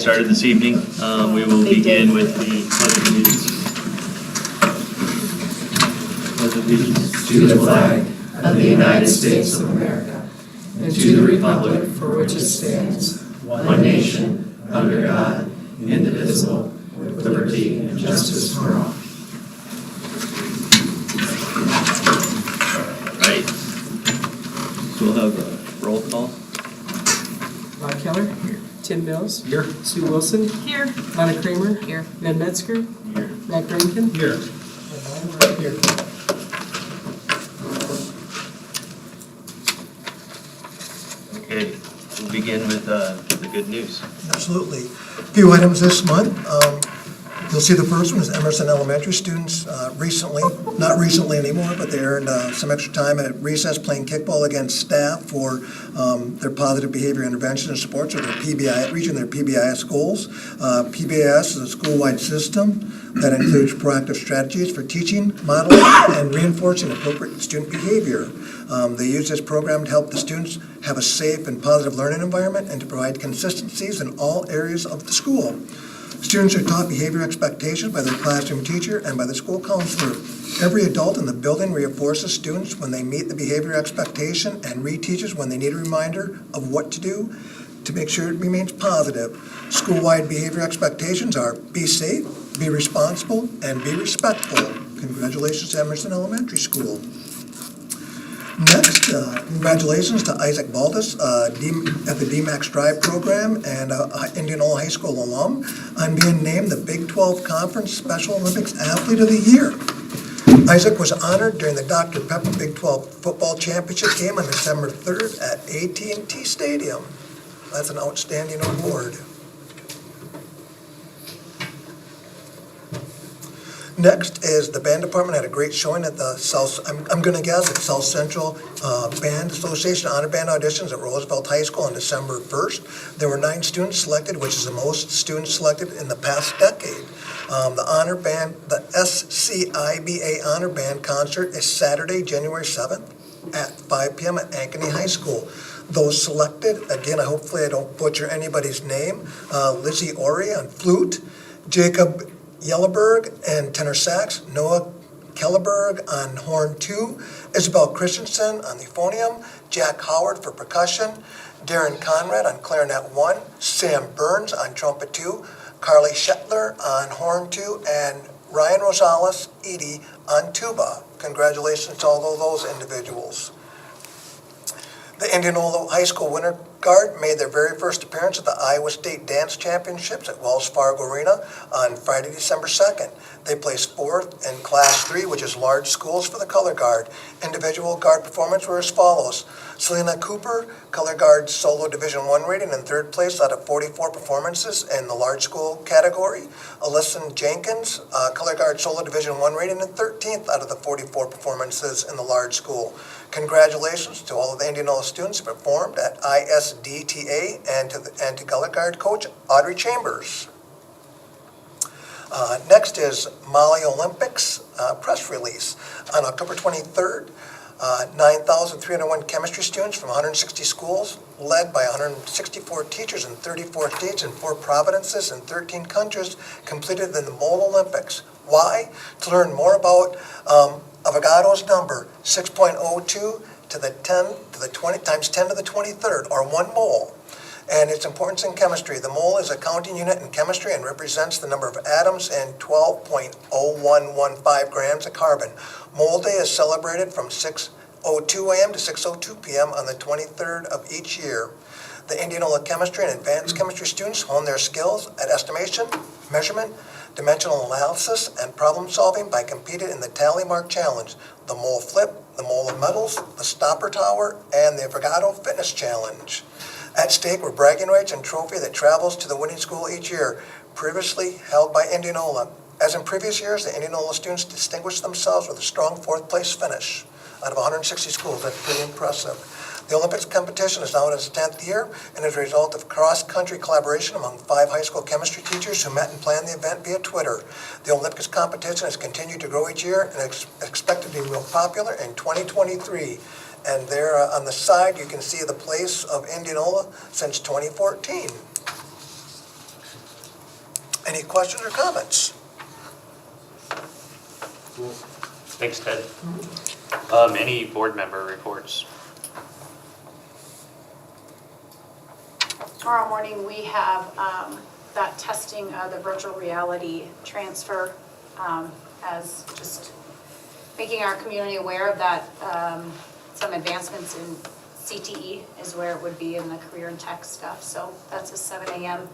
Started this evening. We will begin with the pledge of allegiance. Pledge of allegiance to the flag of the United States of America and to the republic for which it stands, one nation, under God, indivisible, with liberty and justice for all. Right. So we'll have a roll call. Ron Keller. Here. Tim Mills. Here. Sue Wilson. Here. Lana Kramer. Here. Ned Metzger. Here. Matt Rankin. Here. And I'm right here. Okay. We'll begin with the good news. Absolutely. A few items this month. You'll see the first one is Emerson Elementary students recently, not recently anymore, but they earned some extra time at recess playing kickball against staff for their positive behavior intervention and supports, or their PBI, reaching their PBIS goals. PBIS is a school-wide system that includes proactive strategies for teaching, modeling, and reinforcing appropriate student behavior. They use this program to help the students have a safe and positive learning environment and to provide consistencies in all areas of the school. Students are taught behavior expectations by their classroom teacher and by the school counselor. Every adult in the building reinforces students when they meet the behavior expectation and reteaches when they need a reminder of what to do to make sure it remains positive. School-wide behavior expectations are be safe, be responsible, and be respectful. Congratulations to Emerson Elementary School. Next, congratulations to Isaac Baldus at the DMAX Drive program and Indianola High School alum on being named the Big 12 Conference Special Olympics Athlete of the Year. Isaac was honored during the Dr. Pepper Big 12 Football Championship game on December 3rd at AT&T Stadium. That's an outstanding award. Next is the band department had a great showing at the South, I'm going to guess at South Central Band Association Honor Band auditions at Roosevelt High School on December 1st. There were 9 students selected, which is the most students selected in the past decade. The honor band, the SCIBA Honor Band concert is Saturday, January 7th at 5 p.m. at Ankeny High School. Those selected, again, hopefully I don't butcher anybody's name, Lizzie Ori on flute, Jacob Yellowberg and tenor sax, Noah Kellerberg on horn 2, Isabel Christensen on the euphonium, Jack Howard for percussion, Darren Conrad on clarinet 1, Sam Burns on trumpet 2, Carly Shetler on horn 2, and Ryan Rosales Edie on tuba. Congratulations to all of those individuals. The Indianola High School Winter Guard made their very first appearance at the Iowa State Dance Championships at Wells Fargo Arena on Friday, December 2nd. They placed 4th in Class 3, which is large schools for the color guard. Individual guard performance were as follows. Selena Cooper, color guard solo Division I rating in 3rd place out of 44 performances in the large school category. Alyson Jenkins, color guard solo Division I rating in 13th out of the 44 performances in the large school. Congratulations to all of the Indianola students who performed at ISDTA and to color guard coach Audrey Chambers. Next is Mali Olympics press release. On October 23rd, 9,301 chemistry students from 160 schools, led by 164 teachers in 34 states and 4 provinces in 13 countries, completed the Mole Olympics. Why? To learn more about Avogadro's number, 6.02 to the 10 to the 20 times 10 to the 23rd, or 1 mole. And its importance in chemistry. The mole is a counting unit in chemistry and represents the number of atoms in 12.0115 grams of carbon. Mole Day is celebrated from 6:02 a.m. to 6:02 p.m. on the 23rd of each year. The Indianola chemistry and advanced chemistry students hone their skills at estimation, measurement, dimensional analysis, and problem solving by competing in the Tally Mark Challenge, the Mole Flip, the Mole of Metals, the Stopper Tower, and the Avogadro Fitness Challenge. At stake were bragging rights and trophy that travels to the winning school each year, previously held by Indianola. As in previous years, the Indianola students distinguished themselves with a strong 4th place finish. Out of 160 schools, that's pretty impressive. The Olympics competition is now in its 10th year and is a result of cross-country collaboration among 5 high school chemistry teachers who met and planned the event via Twitter. The Olympics competition has continued to grow each year and is expected to be real popular in 2023. And there on the side, you can see the place of Indianola since 2014. Any questions or comments? Thanks, Ted. Any board member reports? Tomorrow morning, we have that testing of the virtual reality transfer as just making our community aware of that. Some advancements in CTE is where it would be in the career and tech stuff. So that's a 7 a.m.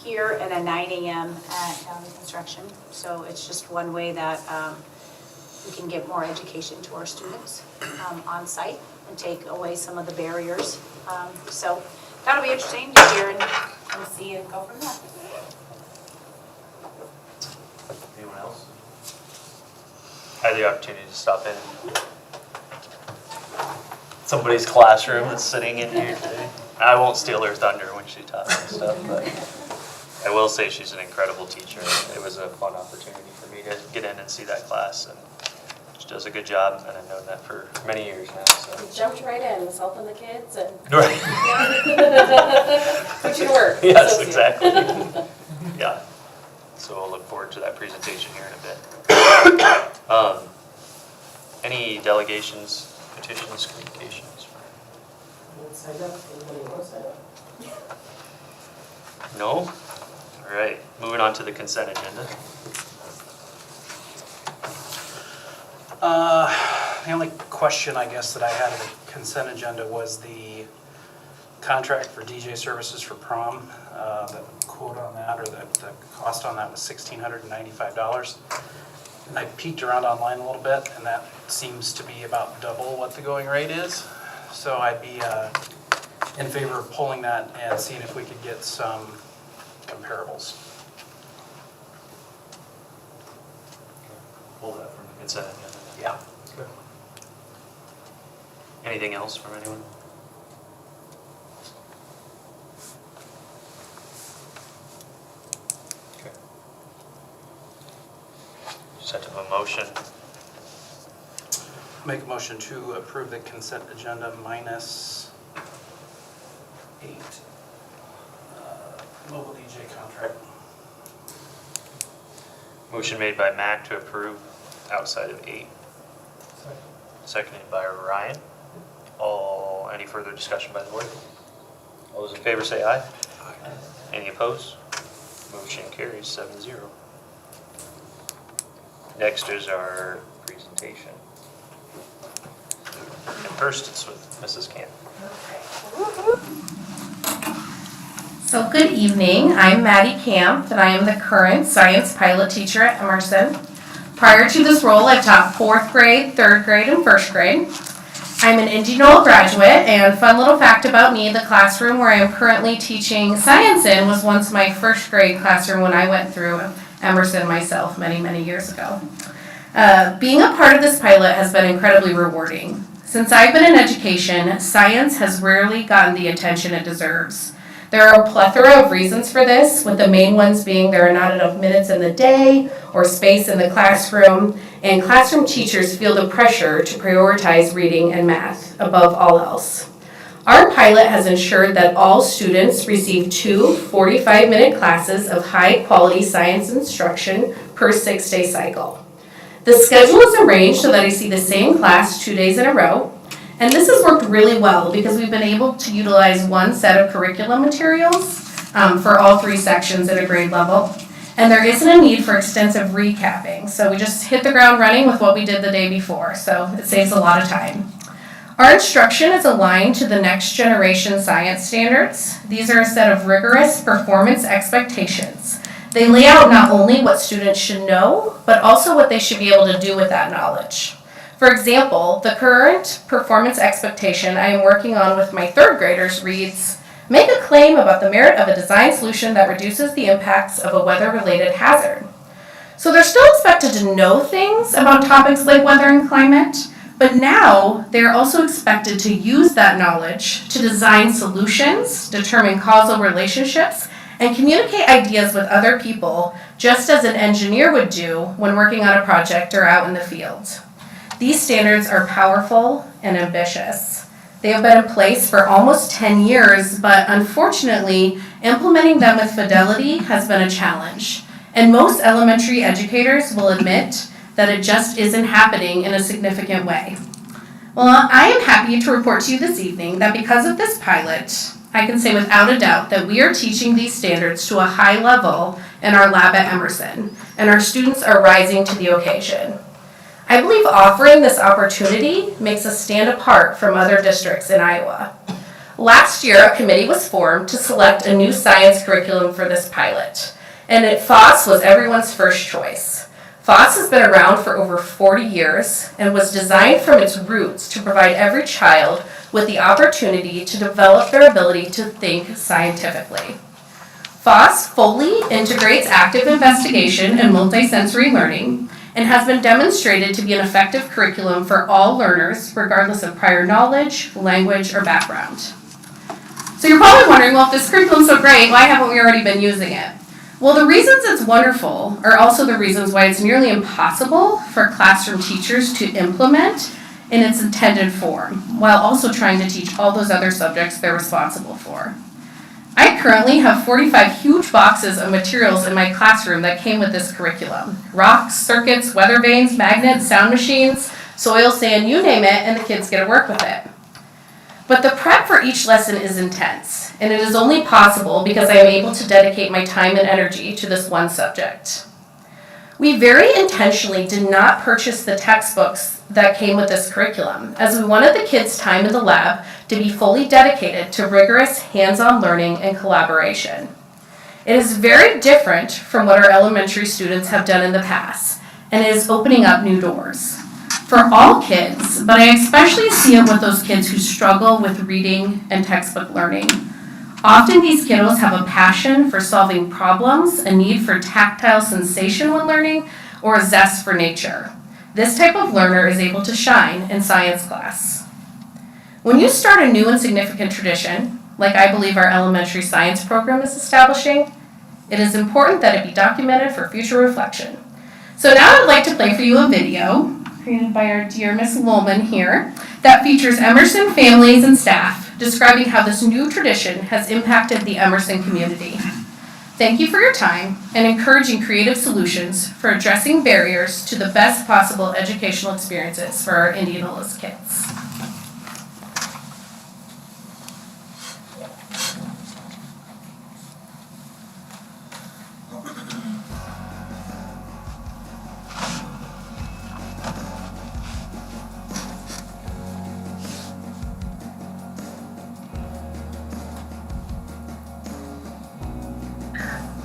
here and a 9 a.m. at County Construction. So it's just one way that we can get more education to our students on site and take away some of the barriers. So that'll be interesting to hear and see and go from there. Anyone else? I had the opportunity to stop in somebody's classroom that's sitting in here today. I won't steal her thunder when she taught me stuff, but I will say she's an incredible teacher. It was a fun opportunity for me to get in and see that class, and she does a good job, and I've known that for many years now. So. You jumped right in, was helping the kids and Right. put you to work. Yes, Associate. exactly. Yeah. So we'll look forward to that presentation here in a bit. Any delegations, petitions, communications? Sign up, anybody want to sign up? No? All right, moving on to the consent agenda. The only question, I guess, that I had in the consent agenda was the contract for DJ services for prom. The quote on that, or the cost on that was $1,695. And I peeked around online a little bit, and that seems to be about double what the going rate is. So I'd be in favor of pulling that and seeing if we could get some comparables. Pull that from the consent agenda. Yeah. Anything else from anyone? Okay. Set up a motion. Make a motion to approve the consent agenda minus 8 mobile DJ contract. Motion made by Mac to approve outside of 8. Seconded by Ryan. Any further discussion by the board? All those in favor say aye. Any opposed? Motion carries 7-0. Next is our presentation. And first it's with Mrs. Camp. So good evening, I'm Maddie Camp, and I am the current science pilot teacher at Emerson. Prior to this role, I've taught 4th grade, 3rd grade, and 1st grade. I'm an Indy Knoll graduate, and fun little fact about me, the classroom where I am currently teaching science in was once my 1st grade classroom when I went through Emerson myself many, many years ago. Being a part of this pilot has been incredibly rewarding. Since I've been in education, science has rarely gotten the attention it deserves. There are a plethora of reasons for this, with the main ones being there are not enough minutes in the day or space in the classroom, and classroom teachers feel the pressure to prioritize reading and math above all else. Our pilot has ensured that all students receive 2 45-minute classes of high-quality science instruction per 6-day cycle. The schedule is arranged so that I see the same class 2 days in a row. And this has worked really well because we've been able to utilize one set of curriculum materials for all 3 sections at a grade level. And there isn't a need for extensive recapping. So we just hit the ground running with what we did the day before. So it saves a lot of time. Our instruction is aligned to the next generation science standards. These are a set of rigorous performance expectations. They lay out not only what students should know, but also what they should be able to do with that knowledge. For example, the current performance expectation I am working on with my 3rd graders reads, make a claim about the merit of a design solution that reduces the impacts of a weather-related hazard. So they're still expected to know things about topics like weather and climate, but now they're also expected to use that knowledge to design solutions, determine causal relationships, and communicate ideas with other people, just as an engineer would do when working on a project or out in the field. These standards are powerful and ambitious. They have been in place for almost 10 years, but unfortunately, implementing them with fidelity has been a challenge. And most elementary educators will admit that it just isn't happening in a significant way. Well, I am happy to report to you this evening that because of this pilot, I can say without a doubt that we are teaching these standards to a high level in our lab at Emerson, and our students are rising to the occasion. I believe offering this opportunity makes us stand apart from other districts in Iowa. Last year, a committee was formed to select a new science curriculum for this pilot, and FOSS was everyone's first choice. FOSS has been around for over 40 years and was designed from its roots to provide every child with the opportunity to develop their ability to think scientifically. FOSS fully integrates active investigation and multisensory learning and has been demonstrated to be an effective curriculum for all learners, regardless of prior knowledge, language, or background. So you're probably wondering, well, if this curriculum's so great, why haven't we already been using it? Well, the reasons it's wonderful are also the reasons why it's nearly impossible for classroom teachers to implement in its intended form, while also trying to teach all those other subjects they're responsible for. I currently have 45 huge boxes of materials in my classroom that came with this curriculum. Rocks, circuits, weather vanes, magnets, sound machines, soil, sand, you name it, and the kids get to work with it. But the prep for each lesson is intense, and it is only possible because I am able to dedicate my time and energy to this one subject. We very intentionally did not purchase the textbooks that came with this curriculum, as we wanted the kids' time in the lab to be fully dedicated to rigorous hands-on learning and collaboration. It is very different from what our elementary students have done in the past, and it is opening up new doors. For all kids, but I especially see it with those kids who struggle with reading and textbook learning. Often these kiddos have a passion for solving problems, a need for tactile sensation when learning, or a zest for nature. This type of learner is able to shine in science class. When you start a new and significant tradition, like I believe our elementary science program is establishing, it is important that it be documented for future reflection. So now I'd like to play for you a video created by our dear Miss Woolman here that features Emerson families and staff describing how this new tradition has impacted the Emerson community. Thank you for your time and encouraging creative solutions for addressing barriers to the best possible educational experiences for our Indianola kids.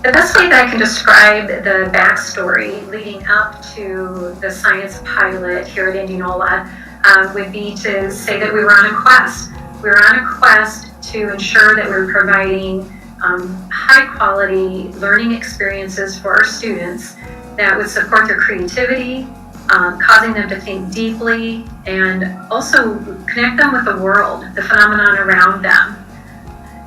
The best way that I can describe the backstory leading up to the science pilot here at Indianola would be to say that we were on a quest. We were on a quest to ensure that we were providing high quality learning experiences for our students that would support their creativity, causing them to think deeply, and also connect them with the world, the phenomenon around them.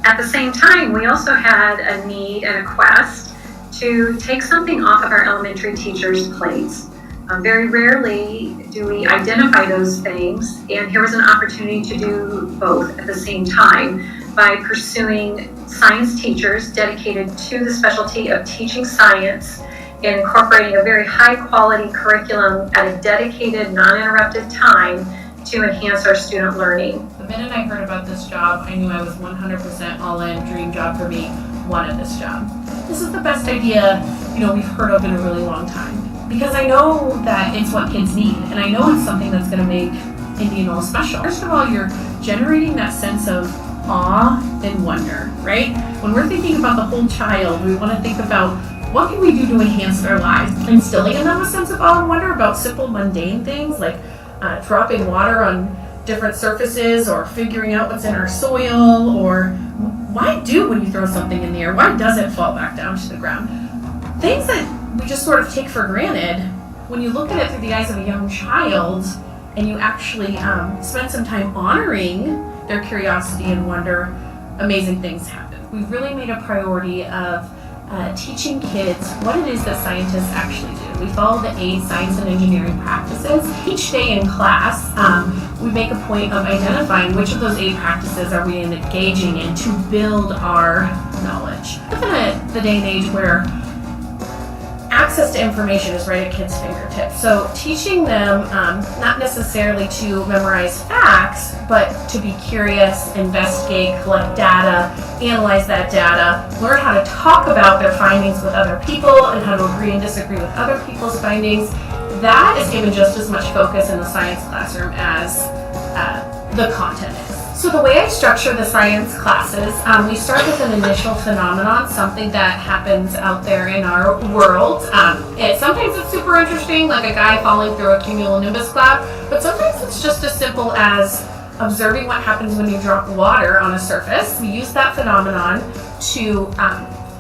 At the same time, we also had a need and a quest to take something off of our elementary teachers' plates. Very rarely do we identify those things, and here was an opportunity to do both at the same time by pursuing science teachers dedicated to the specialty of teaching science and incorporating a very high-quality curriculum at a dedicated, non-interrupted time to enhance our student learning. The minute I heard about this job, I knew I was 100% all in, dream job for me, wanted this job. This is the best idea, we've heard of in a really long time. Because I know that it's what kids need, and I know it's something that's gonna make Indianola special. First of all, you're generating that sense of awe and wonder, right? When we're thinking about the whole child, we wanna think about what can we do to enhance their lives? Instilling in them a sense of awe and wonder about simple, mundane things like dropping water on different surfaces, or figuring out what's in our soil, or why when you throw something in the air, why does it fall back down to the ground? Things that we just sort of take for granted, when you look at it through the eyes of a young child and you actually spend some time honoring their curiosity and wonder, amazing things happen. We've really made a priority of teaching kids what it is that scientists actually do. We follow the 8 science and engineering practices. Each day in class, we make a point of identifying which of those 8 practices are we engaging in to build our knowledge. We live in the day and age where access to information is right at kids' fingertips. So teaching them not necessarily to memorize facts, but to be curious, investigate, collect data, analyze that data, learn how to talk about their findings with other people and how to agree and disagree with other people's findings, that is given just as much focus in the science classroom as the content is. So the way I structure the science classes, we start with an initial phenomenon, something that happens out there in our world. Sometimes it's super interesting, like a guy falling through a cumulonimbus cloud, but sometimes it's just as simple as observing what happens when you drop water on a surface. We use that phenomenon to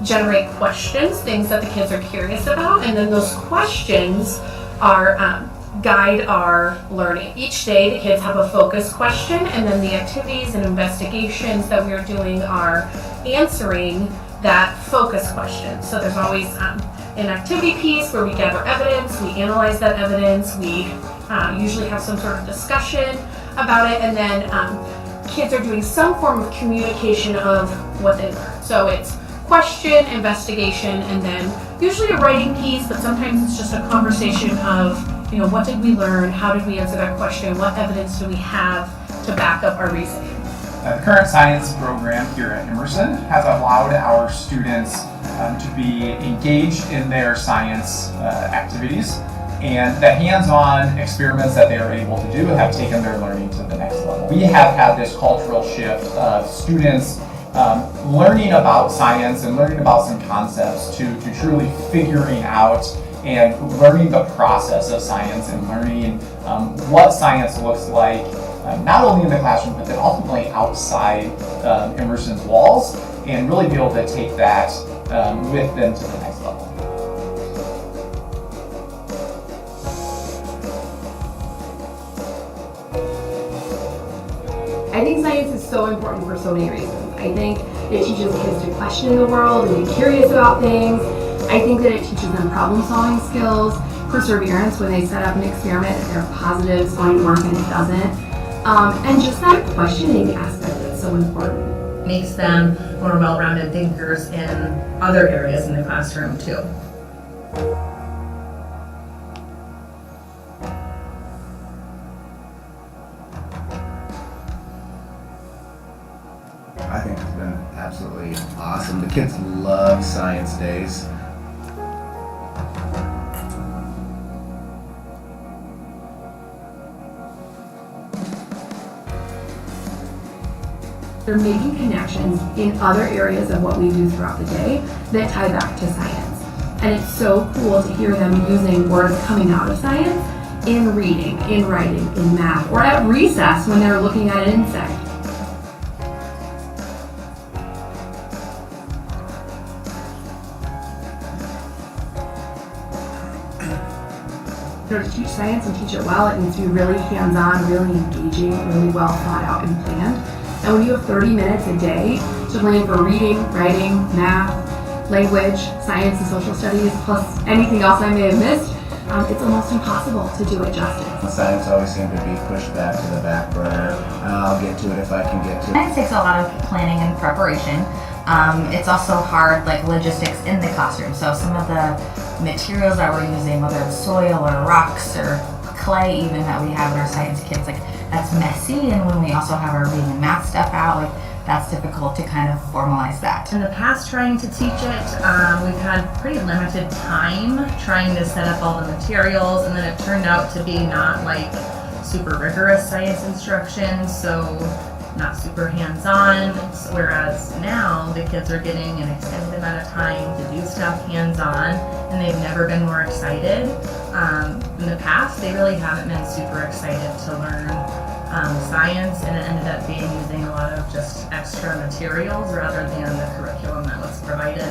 generate questions, things that the kids are curious about, and then those questions are guide our learning. Each day the kids have a focus question, and then the activities and investigations that we're doing are answering that focus question. So there's always an activity piece where we gather evidence, we analyze that evidence, we usually have some sort of discussion about it, and then kids are doing some form of communication of what they learned. So it's question, investigation, and then usually a writing piece, but sometimes it's just a conversation of, what did we learn? How did we answer that question? What evidence do we have to back up our reasoning? The current science program here at Emerson has allowed our students to be engaged in their science activities, and the hands-on experiments that they are able to do have taken their learning to the next level. We have had this cultural shift of students learning about science and learning about some concepts to truly figuring out and learning the process of science and learning what science looks like, not only in the classroom, but then ultimately outside Emerson's walls, and really be able to take that with them to the next level. I think science is so important for so many reasons. I think it teaches kids to question the world and be curious about things. I think that it teaches them problem-solving skills, perseverance when they set up an experiment, if there are positives going to work and it doesn't. And just that questioning aspect is so important. Makes them more well-rounded thinkers in other areas in the classroom too. I think it's been absolutely awesome. The kids love science days. They're making connections in other areas of what we do throughout the day that tie back to science. And it's so cool to hear them using words coming out of science in reading, in writing, in math, or at recess when they're looking at an insect. To teach science and teach it well, it needs to be really hands-on, really engaging, really well thought out and planned. And when you have 30 minutes a day to plan for reading, writing, math, language, science, and social studies, plus anything else I may have missed, it's almost impossible to do it justice. Science always seemed to be pushed back to the back burner. I'll get to it if I can get to it. It takes a lot of planning and preparation. It's also hard, like logistics in the classroom. So some of the materials that we're using, whether it's soil or rocks or clay even that we have in our science kits, like that's messy. And when we also have our reading and math stuff out, like that's difficult to kind of formalize that. In the past, trying to teach it, we've had pretty limited time trying to set up all the materials, and then it turned out to be not like super rigorous science instruction, so not super hands-on, whereas now the kids are getting an extended amount of time to do stuff hands-on, and they've never been more excited. In the past, they really haven't been super excited to learn science, and it ended up being using a lot of just extra materials rather than the curriculum that was provided.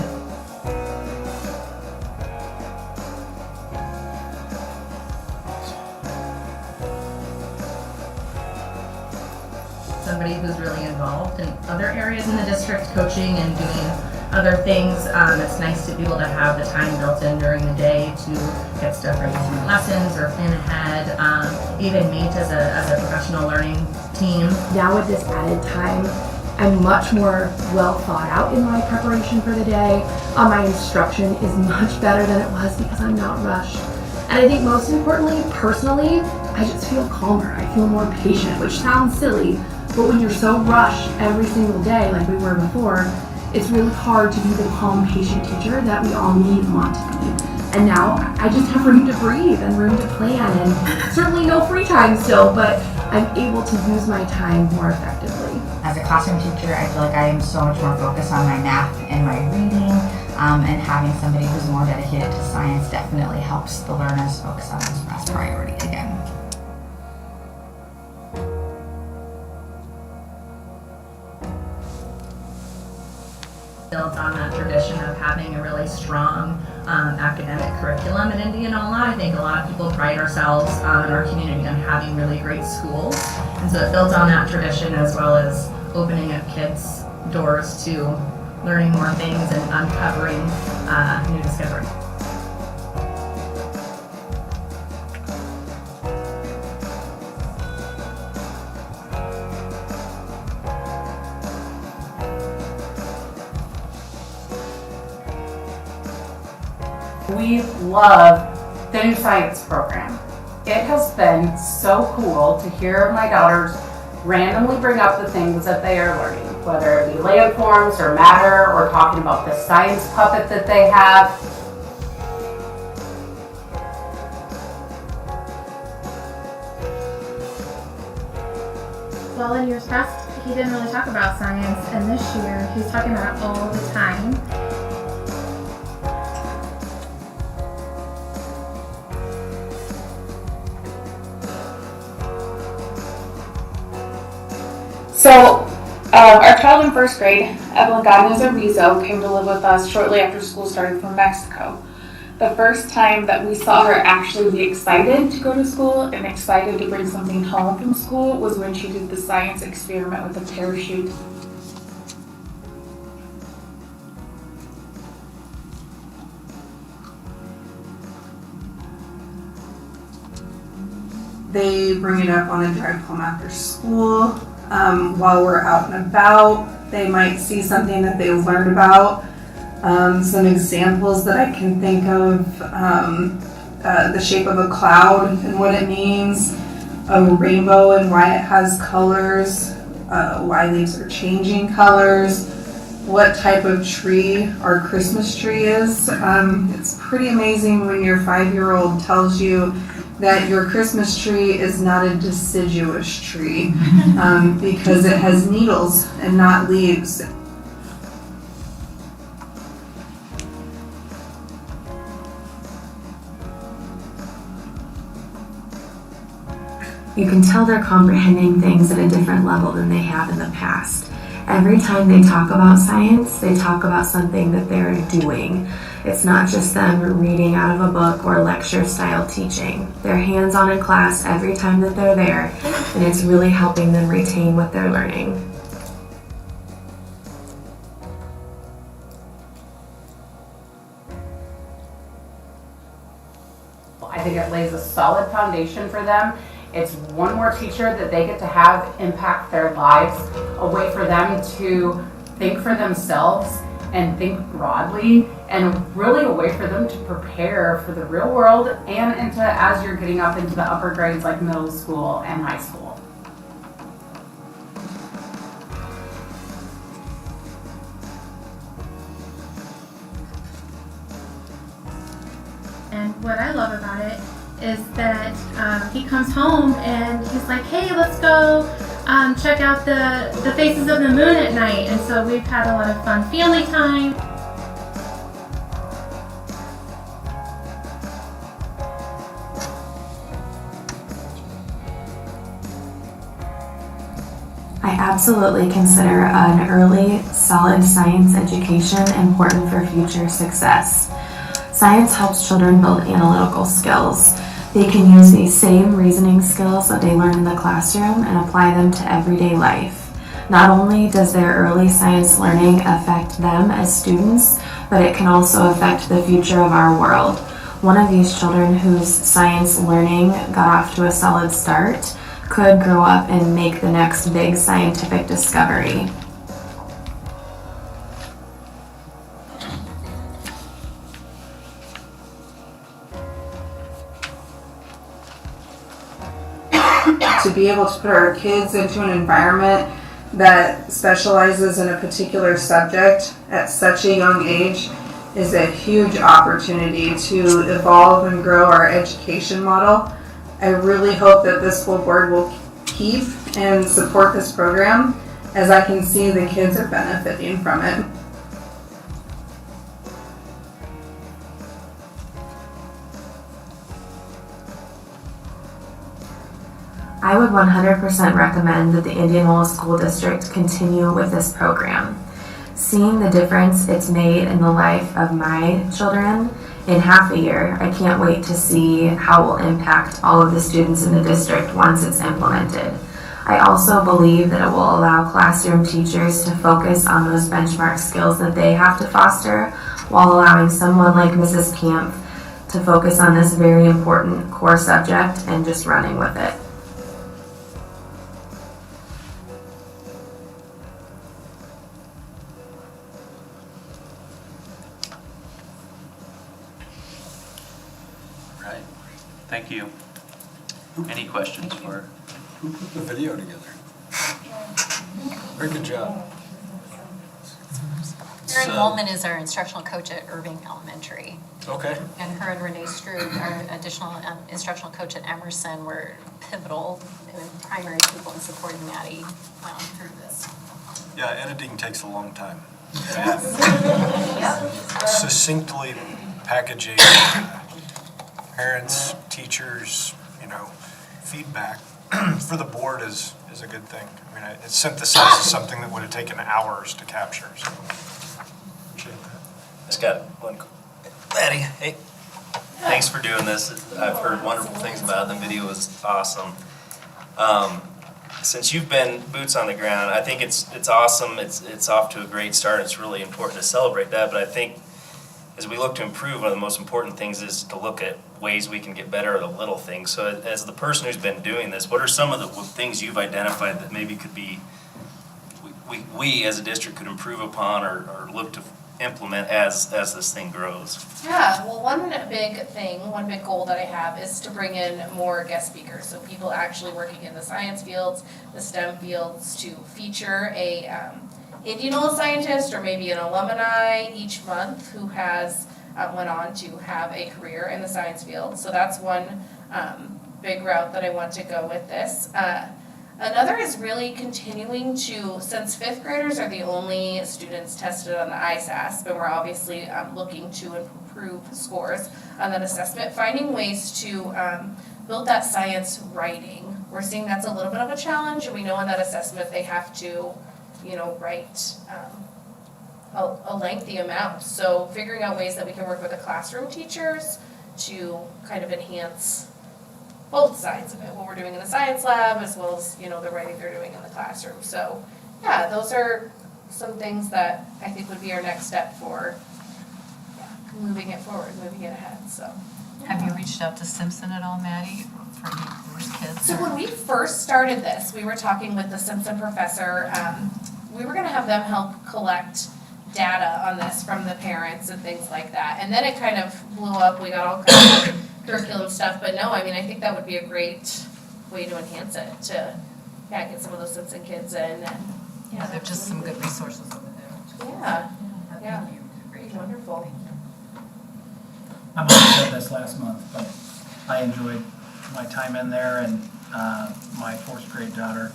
Somebody who's really involved in other areas in the district, coaching and doing other things. It's nice to be able to have the time built in during the day to get stuff ready for lessons or plan ahead, even meet as a professional learning team. Now with this added time, I'm much more well thought out in my preparation for the day. My instruction is much better than it was because I'm not rushed. And I think most importantly, personally, I just feel calmer. I feel more patient, which sounds silly, but when you're so rushed every single day like we were before, it's really hard to be the calm, patient teacher that we all need and want to be. And now I just have room to breathe and room to plan, and certainly no free time still, but I'm able to use my time more effectively. As a classroom teacher, I feel like I am so much more focused on my math and my reading, and having somebody who's more dedicated to science definitely helps the learners focus on this as priority again. Built on that tradition of having a really strong academic curriculum at Indianola. I think a lot of people pride ourselves in our community on having really great schools, and so it built on that tradition as well as opening up kids' doors to learning more things and uncovering new discovery. We love the new science program. It has been so cool to hear my daughters randomly bring up the things that they are learning, whether it be landforms or matter or talking about the science puppet that they have. Well, in years past, he didn't really talk about science, and this year he's talking about it all the time. So, our child in first grade, Evelyn Godinez Arvizo, came to live with us shortly after school started from Mexico. The first time that we saw her actually be excited to go to school and excited to bring something home from school was when she did the science experiment with a parachute. They bring it up on a drive home after school. While we're out and about, they might see something that they learned about. Some examples that I can think of, the shape of a cloud and what it means, a rainbow and why it has colors, why leaves are changing colors, what type of tree our Christmas tree is. It's pretty amazing when your 5-year-old tells you that your Christmas tree is not a deciduous tree because it has needles and not leaves. You can tell they're comprehending things at a different level than they have in the past. Every time they talk about science, they talk about something that they're doing. It's not just them reading out of a book or lecture-style teaching. They're hands-on in class every time that they're there, and it's really helping them retain what they're learning. I think it lays a solid foundation for them. It's one more teacher that they get to have impact their lives, a way for them to think for themselves and think broadly, and really a way for them to prepare for the real world and into as you're getting up into the upper grades like middle school and high school. And what I love about it is that he comes home and he's like, hey, let's go check out the faces of the moon at night. And so we've had a lot of fun family time. I absolutely consider an early, solid science education important for future success. Science helps children build analytical skills. They can use these same reasoning skills that they learn in the classroom and apply them to everyday life. Not only does their early science learning affect them as students, but it can also affect the future of our world. One of these children whose science learning got off to a solid start could grow up and make the next big scientific discovery. to be able to put our kids into an environment that specializes in a particular subject at such a young age is a huge opportunity to evolve and grow our education model. I really hope that this school board will keep and support this program, as I can see the kids are benefiting from it. I would 100% recommend that the Indianola School District continue with this program. Seeing the difference it's made in the life of my children in half a year, I can't wait to see how it will impact all of the students in the district once it's implemented. I also believe that it will allow classroom teachers to focus on those benchmark skills that they have to foster, while allowing someone like Mrs. Camp to focus on this very important core subject and just running with it. Right, thank you. Any questions for? Who put the video together? Very good job. Erin Woolman is our instructional coach at Irving Elementary. Okay. And her and Renee Strug, our additional instructional coach at Emerson, were pivotal and primary people in supporting Maddie through this. Yeah, editing takes a long time. Yep. Succinctly packaging parents, teachers, feedback for the board is a good thing. I mean, it synthesizes something that would have taken hours to capture. So, appreciate that. Just got one. Maddie, hey. Thanks for doing this. I've heard wonderful things about it. The video was awesome. Since you've been boots on the ground, I think it's awesome. It's off to a great start. It's really important to celebrate that. But I think as we look to improve, one of the most important things is to look at ways we can get better at the little things. So as the person who's been doing this, what are some of the things you've identified that maybe could be, we as a district could improve upon or look to implement as this thing grows? Yeah, well, one big goal that I have is to bring in more guest speakers. So people actually working in the science fields, the STEM fields, to feature a Indianola scientist or maybe an alumni each month who has went on to have a career in the science field. So that's one big route that I want to go with this. Another is really continuing to, since fifth graders are the only students tested on the ISASP, and we're obviously looking to improve scores on that assessment, finding ways to build that science writing. We're seeing that's a little bit of a challenge, and we know in that assessment they have to, write a lengthy amount. So figuring out ways that we can work with the classroom teachers to kind of enhance both sides of it, what we're doing in the science lab as well as, the writing they're doing in the classroom. So yeah, those are some things that I think would be our next step for moving it forward, moving it ahead, so. Have you reached out to Simpson at all, Maddie, for kids? So when we first started this, we were talking with the Simpson professor. We were gonna have them help collect data on this from the parents and things like that. And then it kind of blew up. We got all kinds of curriculum stuff. But no, I mean, I think that would be a great way to enhance it, to get some of those Simpson kids in. And, Yeah, there are just some good resources over there. Yeah, great, wonderful. I might have said this last month, but I enjoyed my time in there, and my fourth grade daughter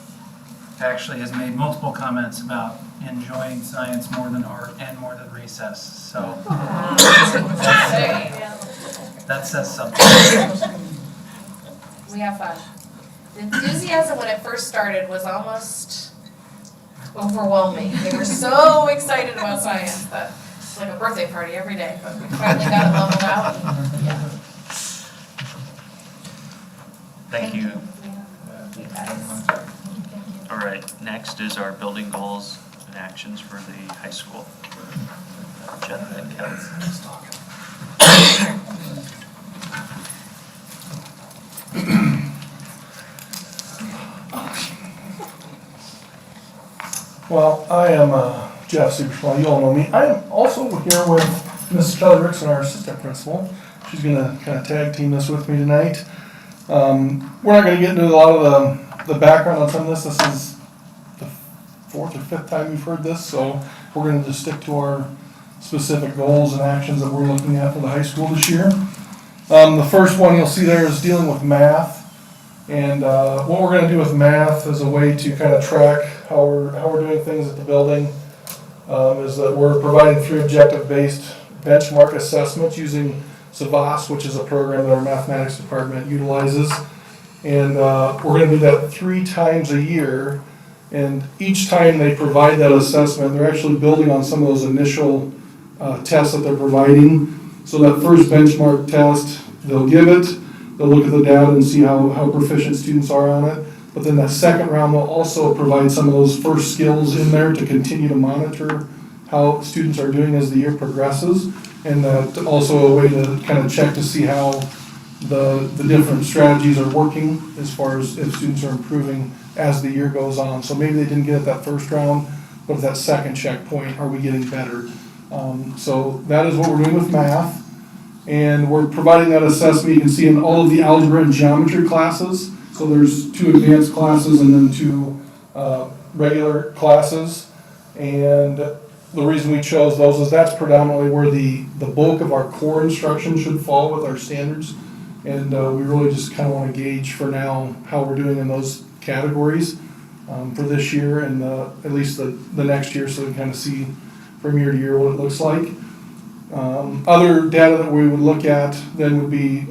actually has made multiple comments about enjoying science more than art and more than recess. So that says something. We have fun. The enthusiasm when it first started was almost overwhelming. They were so excited about science that it's like a birthday party every day, but we finally got it leveled out. Yeah. Thank you. All right, next is our building goals and actions for the high school. Jeff and Kelly. Well, I am Jeff Supersmall. You all know me. I am also here with Mrs. Kelly Rickson, our assistant principal. She's going to kind of tag team this with me tonight. We're not going to get into a lot of the the background on some of this is the 4th or 5th time you've heard this, so we're going to just stick to our specific goals and actions that we're looking at for the high school this year. The first one you'll see there is dealing with math. And what we're going to do with math as a way to kind of track how we're doing things at the building is that we're providing 3 objective-based benchmark assessments using Savas, which is a program that our mathematics department utilizes. And we're going to do that 3 times a year. And each time they provide that assessment, they're actually building on some of those initial tests that they're providing. So that first benchmark test, they'll give it. They'll look at the data and see how proficient students are on it. But then that second round, they'll also provide some of those first skills in there to continue to monitor how students are doing as the year progresses. And also a way to kind of check to see how the different strategies are working as far as if students are improving as the year goes on. So maybe they didn't get it that first round, but at that second checkpoint, are we getting better? So that is what we're doing with math. And we're providing that assessment, you can see in all of the algebra and geometry classes. So there's 2 advanced classes and then 2 regular classes. And the reason we chose those is that's predominantly where the bulk of our core instruction should fall with our standards. And we really just kind of want to gauge for now how we're doing in those categories for this year and at least the next year, so we can kind of see from year to year what it looks like. Other data that we would look at then would be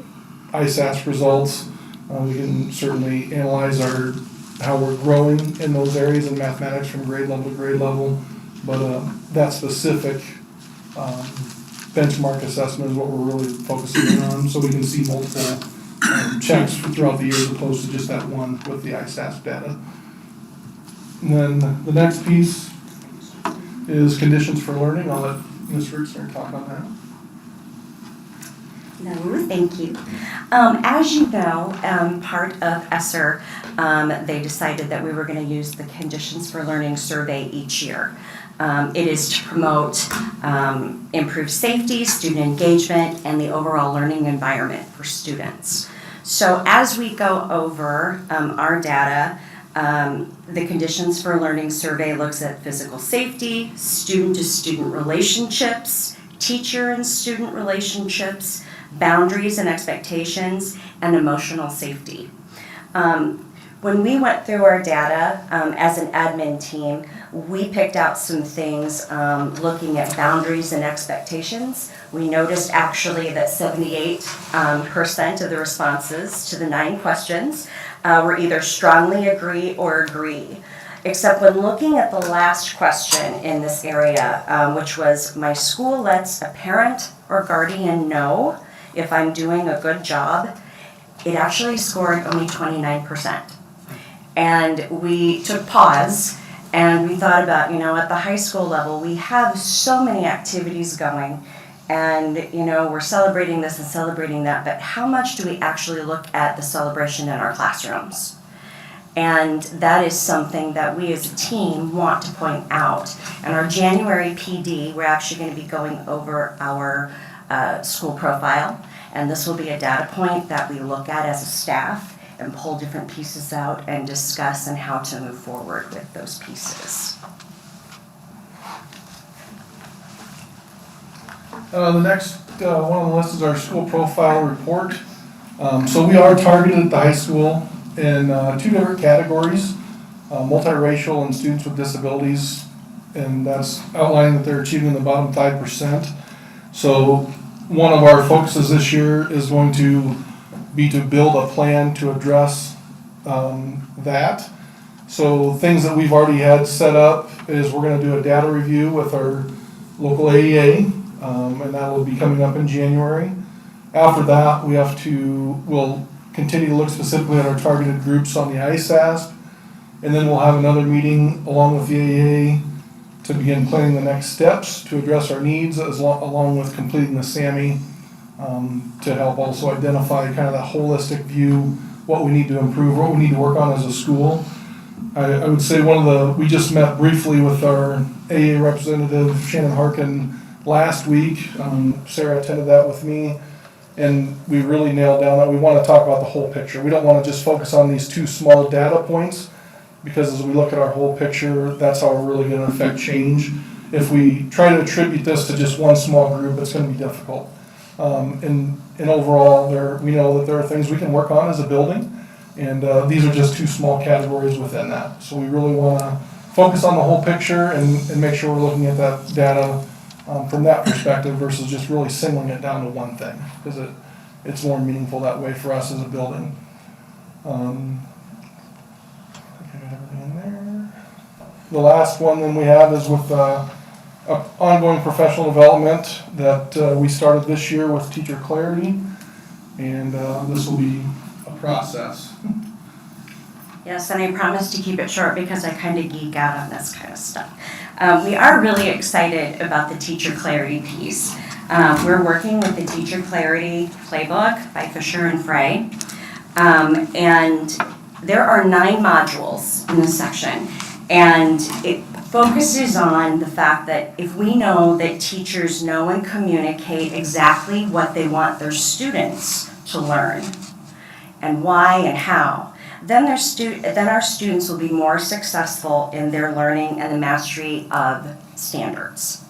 ISASS results. We can certainly analyze how we're growing in those areas in mathematics from grade level to grade level, but that specific benchmark assessment is what we're really focusing on, so we can see multiple checks throughout the year as opposed to just that one with the ISASS data. And then the next piece is conditions for learning. I'll let Ms. Rootsner talk on that. No, thank you. As you know, part of ESSER, they decided that we were going to use the Conditions for Learning survey each year. It is to promote improved safety, student engagement, and the overall learning environment for students. So as we go over our data, the Conditions for Learning survey looks at physical safety, student-to-student relationships, teacher and student relationships, boundaries and expectations, and emotional safety. When we went through our data as an admin team, we picked out some things looking at boundaries and expectations. We noticed actually that 78% of the responses to the 9 questions were either strongly agree or agree. Except when looking at the last question in this area, which was, my school lets a parent or guardian know if I'm doing a good job, it actually scored only 29%. And we took pause and we thought about, at the high school level, we have so many activities going and, we're celebrating this and celebrating that, but how much do we actually look at the celebration in our classrooms? And that is something that we as a team want to point out. And our January PD, we're actually going to be going over our school profile. And this will be a data point that we look at as a staff and pull different pieces out and discuss and how to move forward with those pieces. The next one on the list is our school profile report. So we are targeted at the high school in 2 different categories, multiracial and students with disabilities, and that's outlining that they're achieving the bottom 5%. So one of our focuses this year is going to be to build a plan to address that. So things that we've already had set up is we're going to do a data review with our local AEA, and that will be coming up in January. After that, we'll continue to look specifically at our targeted groups on the ISASP, and then we'll have another meeting along with the AEA to begin planning the next steps to address our needs, along with completing the SAMI to help also identify kind of that holistic view, what we need to improve, what we need to work on as a school. I would say we just met briefly with our AEA representative, Shannon Harkin, last week. Sarah attended that with me. And we really nailed down that we want to talk about the whole picture. We don't want to just focus on these 2 small data points, because as we look at our whole picture, that's how we're really going to affect change. If we try to attribute this to just one small group, it's going to be difficult. And overall, we know that there are things we can work on as a building, and these are just 2 small categories within that. So we really want to focus on the whole picture and make sure we're looking at that data from that perspective versus just really singling it down to one thing, because it's more meaningful that way for us as a building. I think I got everything in there. The last one then we have is with ongoing professional development that we started this year with Teacher Clarity, and this will be a process. Yes, and I promise to keep it short because I kind of geek out on this kind of stuff. We are really excited about the Teacher Clarity piece. We're working with the Teacher Clarity Playbook by Fisher and Frey. And there are 9 modules in this section. And it focuses on the fact that if we know that teachers know and communicate exactly what they want their students to learn and why and how, then our students will be more successful in their learning and the mastery of standards.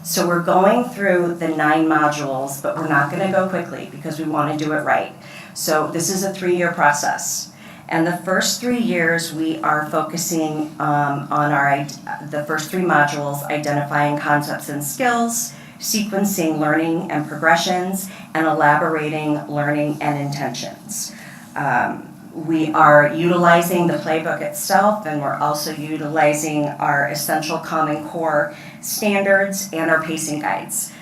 So we're going through the 9 modules, but we're not going to go quickly because we want to do it right. So this is a 3-year process. And the first 3 years, we are focusing on the first 3 modules, identifying concepts and skills, sequencing learning and progressions, and elaborating learning and intentions. We are utilizing the playbook itself, and we're also utilizing our essential Common Core standards and our pacing guides.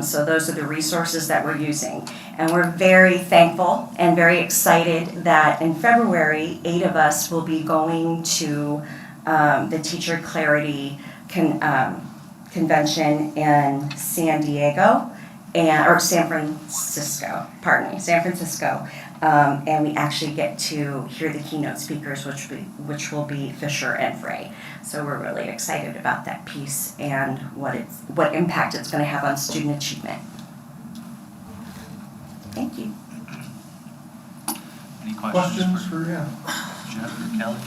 So those are the resources that we're using. And we're very thankful and very excited that in February, 8 of us will be going to the Teacher Clarity convention in San Francisco. And we actually get to hear the keynote speakers, which will be Fisher and Frey. So we're really excited about that piece and what impact it's going to have on student achievement. Thank you. Any questions for Jeff or Kelly?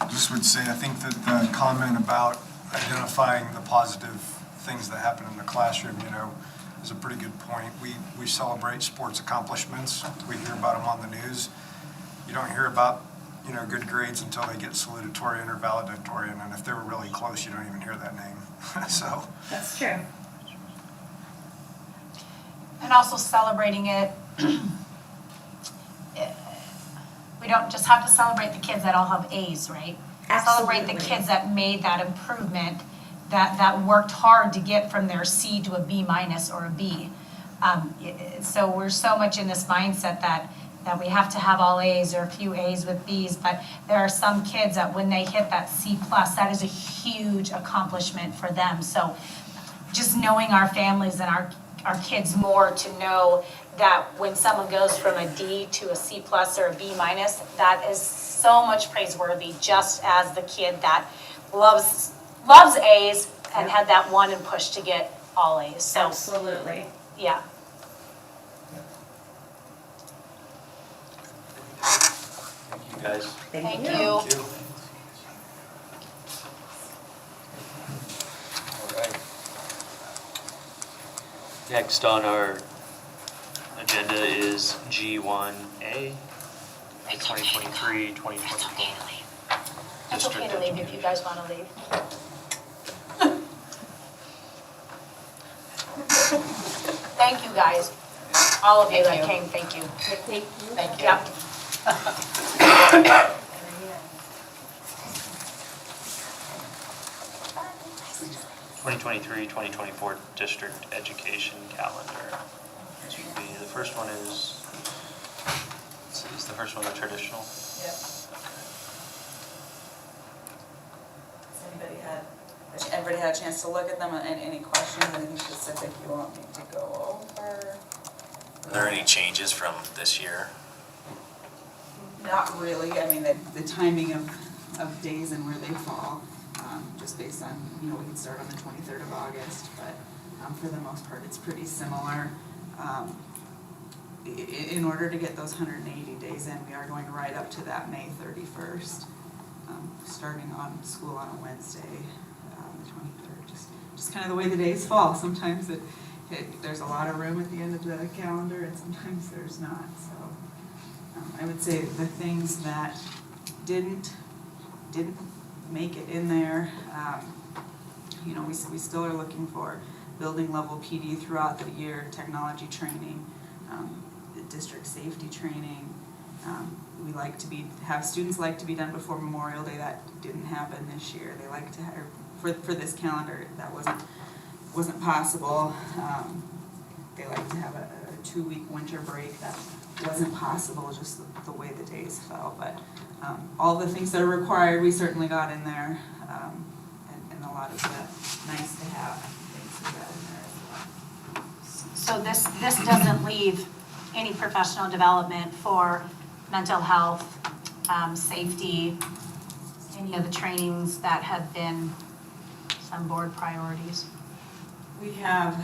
I just would say, I think that the comment about identifying the positive things that happen in the classroom, is a pretty good point. We celebrate sports accomplishments. We hear about them on the news. You don't hear about, good grades until they get salutatorian or valedictorian, and if they were really close, you don't even hear that name. So that's true. And also celebrating it, we don't just have to celebrate the kids that all have A's, right? Absolutely. Celebrate the kids that made that improvement, that worked hard to get from their C to a B minus or a B. So we're so much in this mindset that we have to have all A's or a few A's with B's, but there are some kids that when they hit that C plus, that is a huge accomplishment for them. So just knowing our families and our kids more to know that when someone goes from a D to a C plus or a B minus, that is so much praiseworthy, just as the kid that loves A's and had that one and push to get all A's. So, absolutely. Yeah. Thank you, guys. Thank you. All right. Next on our agenda is G1A, 2023-2024. It's okay to leave if you guys want to leave. Thank you, guys. All of you that came, thank you. Thank you. Thank you. Yep. 2023-2024 district education calendar. The first one is the first one the traditional? Yep. Has everybody had a chance to look at them, and any questions, anything specific you want me to go over? Are there any changes from this year? Not really. I mean, the timing of days and where they fall, just based on, we can start on the 23rd of August, but for the most part, it's pretty similar. In order to get those 180 days in, we are going right up to that May 31st, starting on school on a Wednesday, the 23rd. Just kind of the way the days fall. Sometimes there's a lot of room at the end of the calendar, and sometimes there's not. So I would say the things that didn't make it in there, you know, we still are looking for building level PD throughout the year, technology training, district safety training. We like to have students like to be done before Memorial Day. That didn't happen this year. They like to have, for this calendar, that wasn't possible. They like to have a 2-week winter break. That wasn't possible, just the way the days fell. But all the things that are required, we certainly got in there, and a lot of the nice to have things we got in there as well. So this doesn't leave any professional development for mental health, safety, any of the trainings that have been some board priorities? We have,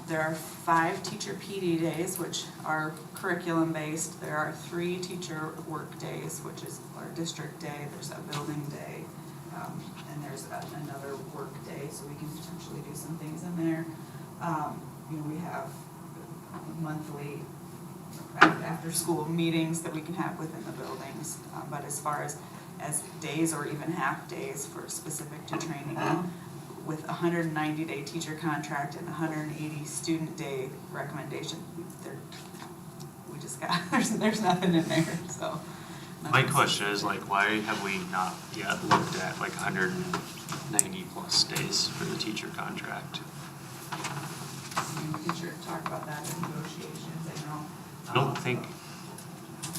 there are 5 teacher PD days, which are curriculum-based. There are 3 teacher work days, which is our district day. There's a building day, and there's another work day, so we can potentially do some things in there. You know, we have monthly after-school meetings that we can have within the buildings, but as far as days or even half days for specific to training, with a 190-day teacher contract and 180 student day recommendation, we just got, there's nothing in there, so. My question is like, why have we not yet looked at like 190 plus days for the teacher contract? We can sure talk about that in negotiations, I know. I don't think,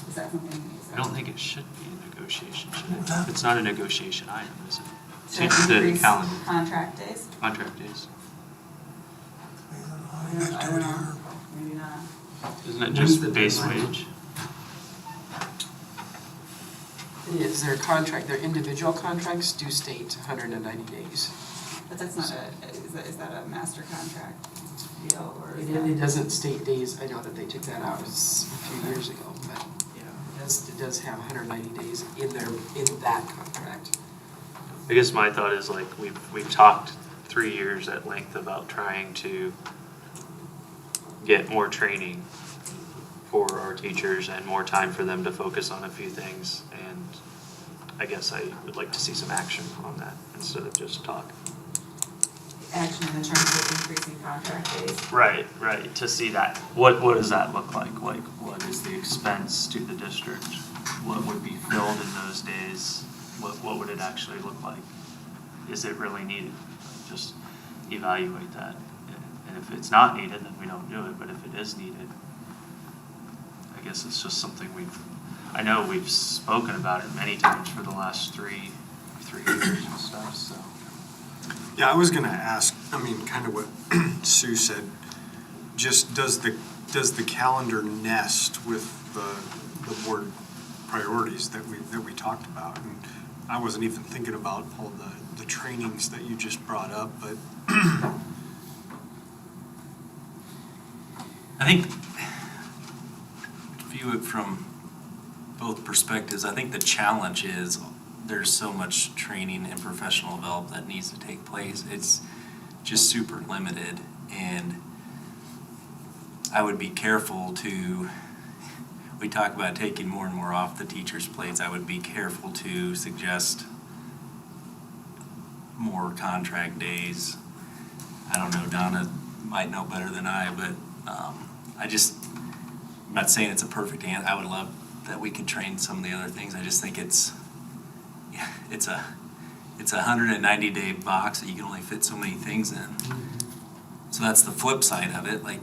Is that something? I don't think it should be a negotiation, should it? It's not a negotiation item, is it? To The increase calendar. contract days? Contract days. I don't know, maybe not. Isn't it just base wage? Is their contract, their individual contracts do state 190 days. But that's not is that a master contract deal, or is It doesn't state days, I know that they took that out a few years ago, but yeah, it does have 190 days in that contract. I guess my thought is like, we've talked 3 years at length about trying to get more training for our teachers and more time for them to focus on a few things, and I guess I would like to see some action on that instead of just talk. action in terms of increasing contract days? Right, to see that, what does that look like? Like, what is the expense to the district? What would be filled in those days? What would it actually look like? Is it really needed? Just evaluate that. And if it's not needed, then we don't do it, but if it is needed, I guess it's just something I know we've spoken about it many times for the last three years and stuff, so. Yeah, I was gonna ask, I mean, kind of what Sue said, just does the calendar nest with the board priorities that we talked about? And I wasn't even thinking about all the trainings that you just brought up, but I think, view it from both perspectives, I think the challenge is there's so much training and professional development that needs to take place. It's just super limited, and I would be careful we talk about taking more and more off the teachers' plates. I would be careful to suggest more contract days. I don't know, Donna might know better than I, but I'm not saying it's a perfect answer. I would love that we could train some of the other things. I just think it's a 190-day box that you can only fit so many things in. So that's the flip side of it. Like,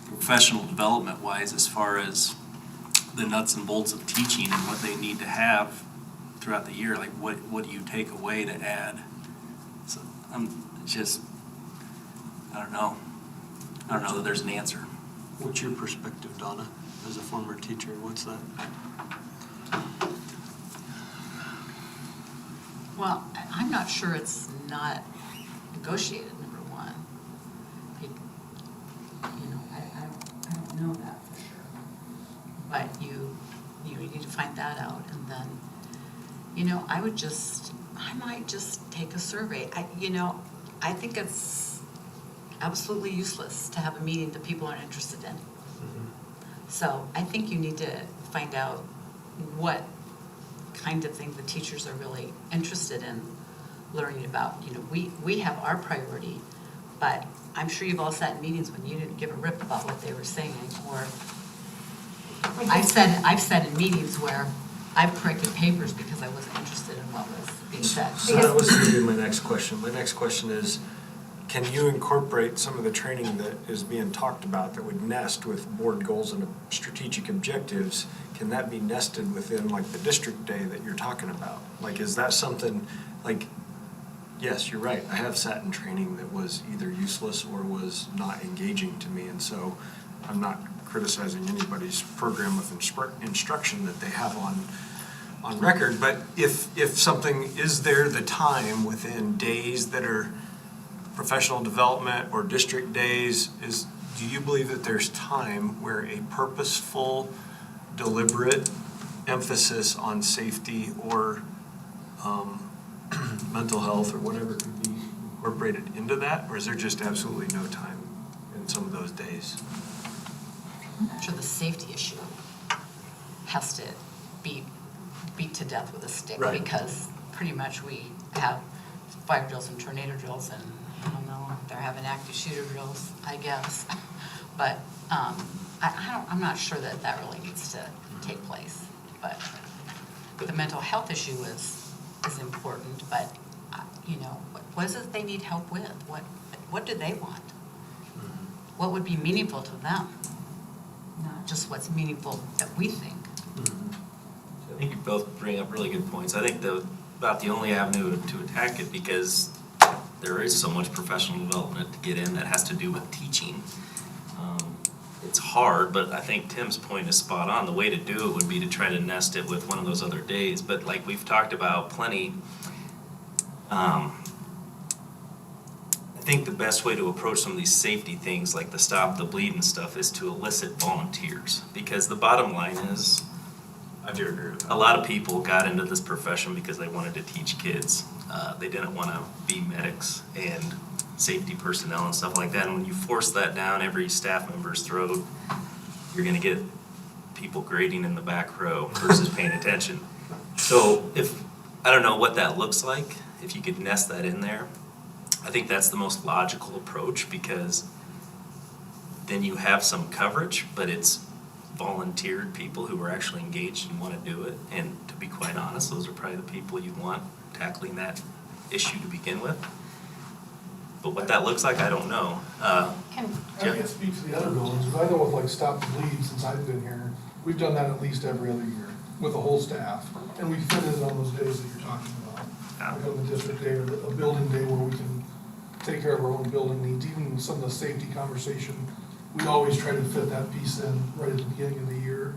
professional development wise, as far as the nuts and bolts of teaching and what they need to have throughout the year, like what do you take away to add? So I don't know that there's an answer. what's your perspective, Donna, as a former teacher? What's that? Well, I'm not sure it's not negotiated, number one. find that out, and then, I might just take a survey. I think it's absolutely useless to have a meeting that people aren't interested in. So I think you need to find out what kind of things the teachers are really interested in learning about. We have our priority, but I'm sure you've all sat in meetings when you didn't give a rip about what they were saying, or I've said in meetings where I've corrected papers because I wasn't interested in what was being said. So that was going to be my next question. My next question is, can you incorporate some of the training that is being talked about that would nest with board goals and strategic objectives? Can that be nested within like the district day that you're talking about? Like, is that something like, yes, you're right. I have sat in training that was either useless or was not engaging to me. And so I'm not criticizing anybody's program with instruction that they have on record. But if something, is there the time within days that are professional development or district days, do you believe that there's time where a purposeful, deliberate emphasis on safety or mental health or whatever could be incorporated into that? Or is there just absolutely no time in some of those days? I'm sure the safety issue has to be beat to death with a stick, Right. because pretty much we have fire drills and tornado drills, and I don't know, they're having active shooter drills, I guess. But I'm not sure that really needs to take place. But the mental health issue is important, but what is it they need help with? What do they want? What would be meaningful to them? Not just what's meaningful that we think. I think you both bring up really good points. I think about the only avenue to attack it, because there is so much professional development to get in that has to do with teaching. It's hard, but I think Tim's point is spot on. The way to do it would be to try to nest it with one of those other days. But like we've talked about plenty, I think the best way to approach some of these safety things like the Stop the Bleed and stuff is to elicit volunteers. Because the bottom line is, I do agree with that. a lot of people got into this profession because they wanted to teach kids. They didn't want to be medics and safety personnel and stuff like that. And when you force that down every staff member's throat, you're going to get people grading in the back row versus paying attention. So I don't know what that looks like, if you could nest that in there. I think that's the most logical approach, because then you have some coverage, but it's volunteered people who are actually engaged and want to do it. And to be quite honest, those are probably the people you want tackling that issue to begin with. But what that looks like, I don't know. I can't speak to the other buildings, but I know with like Stop the Bleed, since I've been here, we've done that at least every other year with the whole staff. And we fit it on those days that you're talking about. Like on the district day or a building day where we can take care of our own building needs. Even some of the safety conversation, we always try to fit that piece in right at the beginning of the year.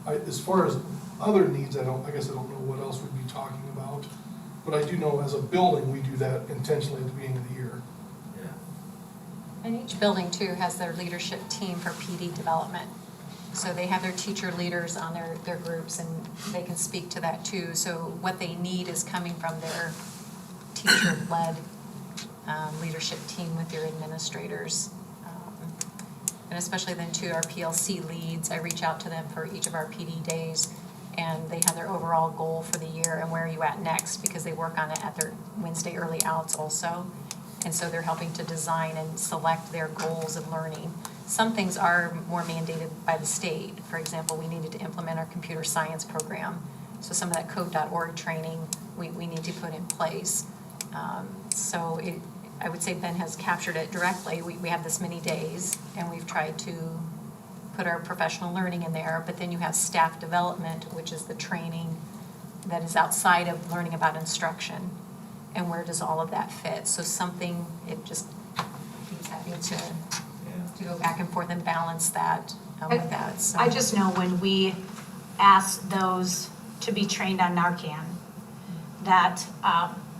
As far as other needs, I guess I don't know what else we'd be talking about. But I do know as a building, we do that intentionally at the beginning of the year. And each building too has their leadership team for PD development. So they have their teacher leaders on their groups, and they can speak to that too. So what they need is coming from their teacher-led leadership team with their administrators. And especially then too, our PLC leads, I reach out to them for each of our PD days, and they have their overall goal for the year and where are you at next, because they work on it at their Wednesday early outs also. And so they're helping to design and select their goals of learning. Some things are more mandated by the state. For example, we needed to implement our computer science program. So some of that code.org training we need to put in place. I would say Ben has captured it directly. We have this many days, and we've tried to put our professional learning in there, but then you have staff development, which is the training that is outside of learning about instruction. And where does all of that fit? So it just keeps having to go back and forth and balance that with that. So. I just know when we asked those to be trained on Narcan, that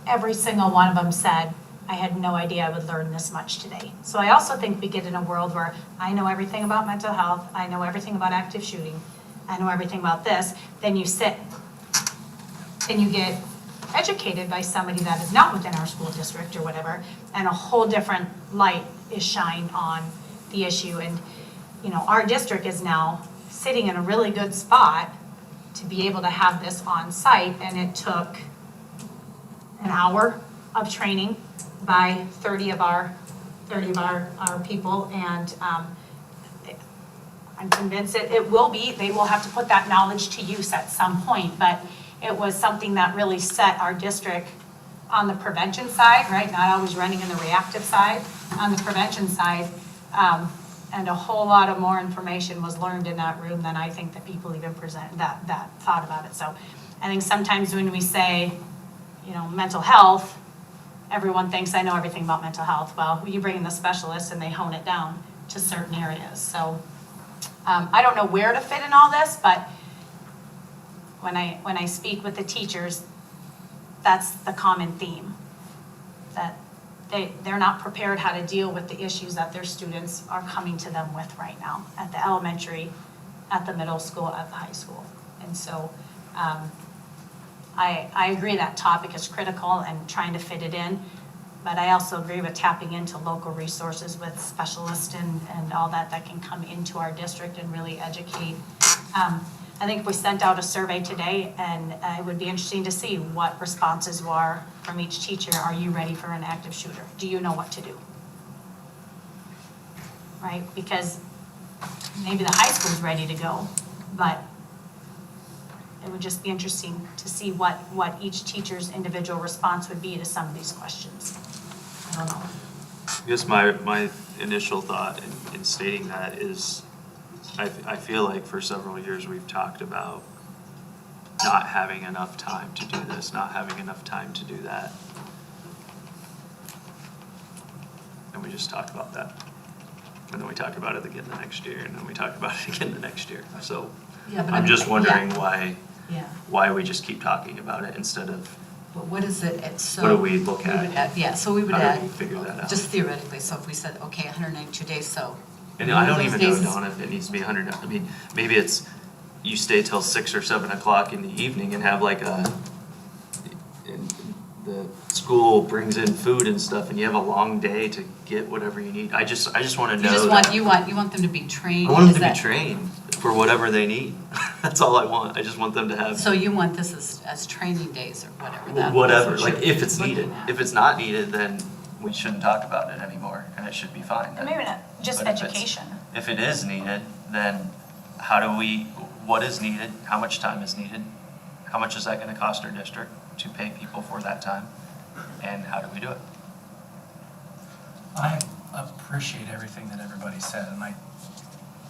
every single one of them said, I had no idea I would learn this much today. So I also think we get in a world where I know everything about mental health, I know everything about active shooting, I know everything about this, then you sit and you get educated by somebody that is not within our school district or whatever, and a whole different light is shined on the issue. And, you know, our district is now sitting in a really good spot to be able to have this on site, and it took an hour of training by 30 of our people, and I'm convinced it will be, they will have to put that knowledge to use at some point, but it was something that really set our district on the prevention side, right? Not always running in the reactive side, on the prevention side. And a whole lot of more information was learned in that room than I think that people even that thought about it. So I think sometimes when we say, you know, mental health, everyone thinks I know everything about mental health. Well, you bring in the specialists and they hone it down to certain areas. So I don't know where to fit in all this, but when I speak with the teachers, that's the common theme, that they're not prepared how to deal with the issues that their students are coming to them with right now at the elementary, at the middle school, at the high school. And so I agree that topic is critical and trying to fit it in, but I also agree with tapping into local resources with specialists and all that can come into our district and really educate. I think we sent out a survey today, and it would be interesting to see what responses were from each teacher. Are you ready for an active shooter? Do you know what to do? Right? Because maybe the high school's ready to go, but it would just be interesting to see what each teacher's individual response would be to some of these questions. I don't know. I guess my initial thought in stating that is, I feel like for several years we've talked about not having enough time to do this, not having enough time to do that. And we just talked about that. And then we talked about it again the next year, and then we talked about it again the next year. So Yeah, but I'm just wondering Yeah. why we just keep talking about it instead of But what is it, so. what do we look at? So we would How add. do we figure that out? Just theoretically, so if we said, okay, 192 days, so. And I don't those even days know, is- Dawn, if it needs to be 100. I mean, maybe it's you stay till 6 or 7 o'clock in the evening and have like and the school brings in food and stuff, and you have a long day to get whatever you need. I just want to know. You want them to be trained? I want them is to be that- trained for whatever they need. That's all I want. I just want them to have. So you want this as training days or whatever? Whatever, like if it's needed. If it's not needed, then we shouldn't talk about it anymore, and it should be fine. And maybe not just But if it's- education. If it is needed, then what is needed, how much time is needed? How much is that gonna cost our district to pay people for that time? And how do we do it? I appreciate everything that everybody said, and I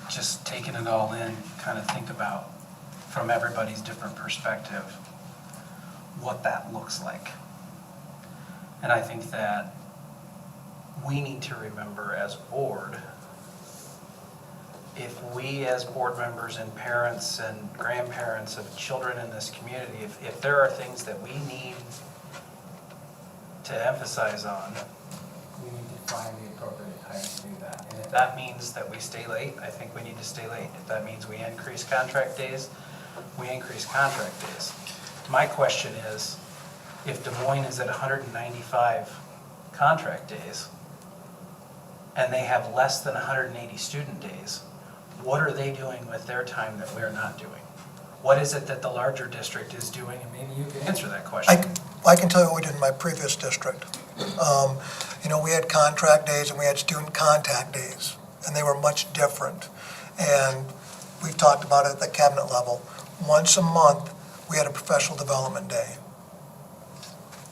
just taking it all in, kind of think about from everybody's different perspective what that looks like. And I think that we need to remember as a board, if we as board members and parents and grandparents of children in this community, if there are things that we need to emphasize on, we need to find the appropriate time to do that. And if that means that we stay late, I think we need to stay late. If that means we increase contract days, we increase contract days. My question is, if Des Moines is at 195 contract days, and they have less than 180 student days, what are they doing with their time that we're not doing? What is it that the larger district is doing? And maybe you can answer that question. I can tell you what we did in my previous district. We had contract days and we had student contact days, and they were much different. And we've talked about it at the cabinet level. Once a month, we had a professional development day.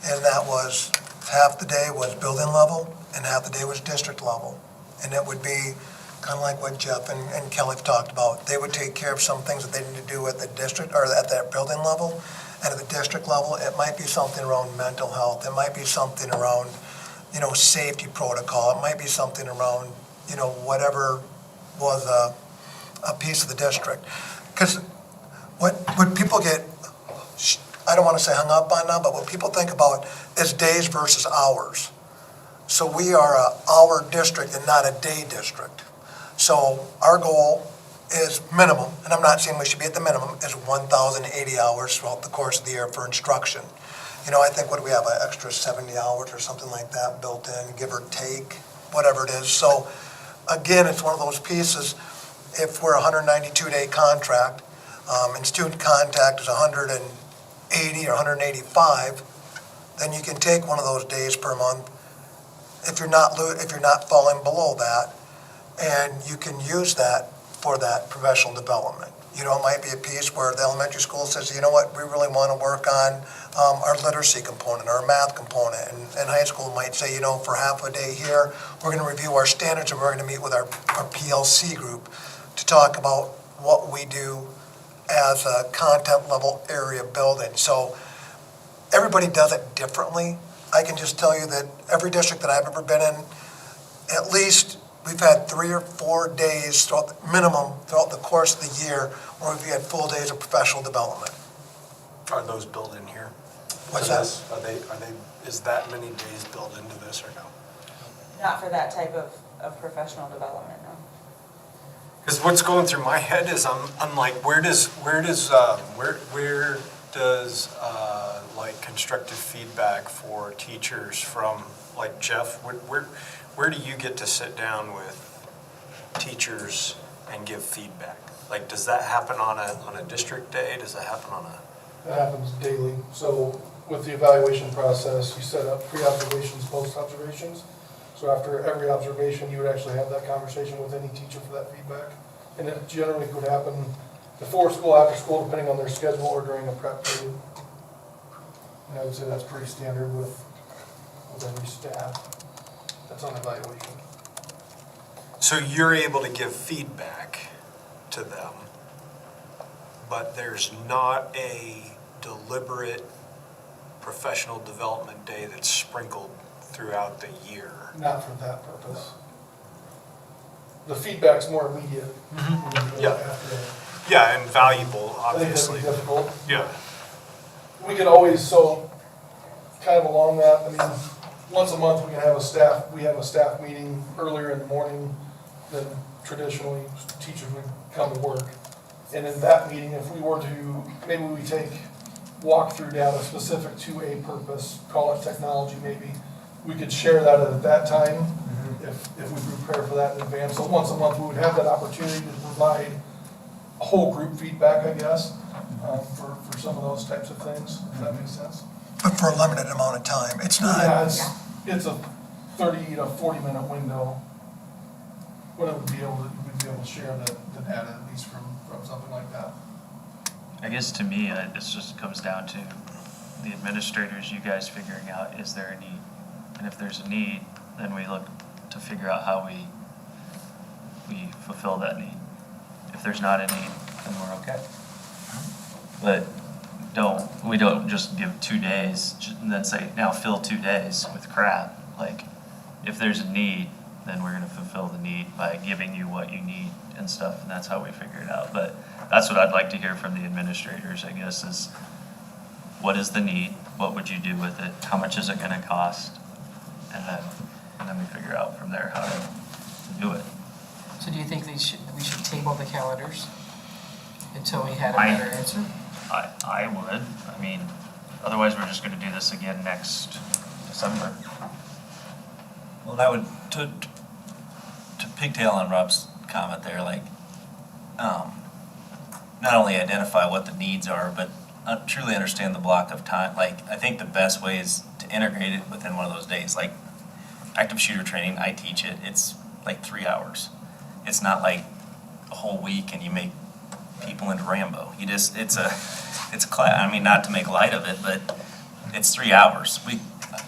And that was, half the day was building level and half the day was district level. And it would be kind of like what Jeff and Kelly have talked about. They would take care of some things that they need to do at the district or at that building level. And at the district level, it might be something around mental health. It might be something around, safety protocol. It might be something around, whatever was a piece of the district. Because what people get, I don't want to say hung up on now, but what people think about is days versus hours. So we are an hour district and not a day district. So our goal is minimum, and I'm not saying we should be at the minimum, is 1,080 hours throughout the course of the year for instruction. You know, I think, what do we have, an extra 70 hours or something like that built in, give or take, whatever it is. So again, it's one of those pieces, if we're a 192-day contract, and student contact is 180 or 185, then you can take one of those days per month if you're not falling below that, and you can use that for that professional development. You know, it might be a piece where the elementary school says, you know what, we really want to work on our literacy component, our math component, and high school might say, you know, for half a day here, we're going to review our standards, and we're going to meet with our PLC group to talk about what we do as a content level area building. So everybody does it differently. I can just tell you that every district that I've ever been in, at least we've had 3 or 4 days minimum throughout the course of the year where we've had full days of professional development. Are those built in here? What's To that? this? Are they, is that many days built into this or no? Not for that type of professional development, no. Because what's going through my head is I'm like, where does like constructive feedback for teachers from, like, Jeff, where do you get to sit down with teachers and give feedback? Like, does that happen on a district day? Does that happen on a? That happens daily. So with the evaluation process, you set up pre-observations, post-observations. So after every observation, you would actually have that conversation with any teacher for that feedback. And it generally could happen before school, after school, depending on their schedule, or during a prep period. And I would say that's pretty standard with every staff that's on evaluation. So you're able to give feedback to them, but there's not a deliberate professional development day that's sprinkled throughout the year. Not for that purpose. The feedback's more immediate. Yeah. Yeah, and valuable, obviously. I think that'd be difficult. Yeah. We could always, so kind of along that, I mean, once a month we have a staff meeting earlier in the morning than traditionally teachers would come to work. And in that meeting, if we were to, maybe we take walkthrough data specific to a purpose, call it technology maybe, we could share that at that time if we prepare for that in advance. So once a month, we would have that opportunity to provide a whole group feedback, I guess, for some of those types of things, if that makes sense. But for a limited amount of time, it's not. Yeah, it's a 30 to 40 minute window. When it would be able to, we'd be able to share the data at least from something like that. I guess to me, this just comes down to the administrators, you guys figuring out, is there a need? And if there's a need, then we look to figure out how we fulfill that need. If there's not a need, then we're okay. But we don't just give 2 days and then say, now fill 2 days with crap. Like, if there's a need, then we're gonna fulfill the need by giving you what you need and stuff, and that's how we figure it out. But that's what I'd like to hear from the administrators, I guess, is what is the need? What would you do with it? How much is it gonna cost? And then we figure out from there how to do it. So do you think we should table the calendars until we had a better answer? I would. I mean, otherwise we're just gonna do this again next December. Well, that would, to pigtail on Rob's comment there, like, not only identify what the needs are, but truly understand the block of time. Like, I think the best way is to integrate it within one of those days. Like, active shooter training, I teach it, it's like 3 hours. It's not like a whole week and you make people into Rambo. It's a class, I mean, not to make light of it, but it's 3 hours.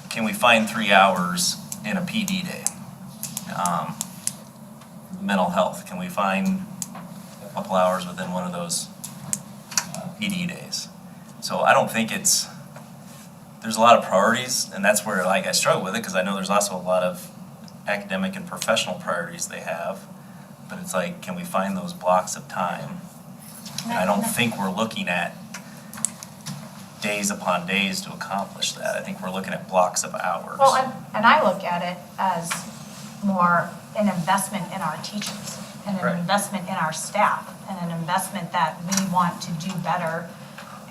Can we find 3 hours in a PD day? Mental health, can we find a couple hours within one of those PD days? So I don't think there's a lot of priorities, and that's where, like, I struggle with it, because I know there's also a lot of academic and professional priorities they have, but it's like, can we find those blocks of time? And I don't think we're looking at days upon days to accomplish that. I think we're looking at blocks of hours. Well, and I look at it as more an investment in our teachers. and an Right. investment in our staff, and an investment that we want to do better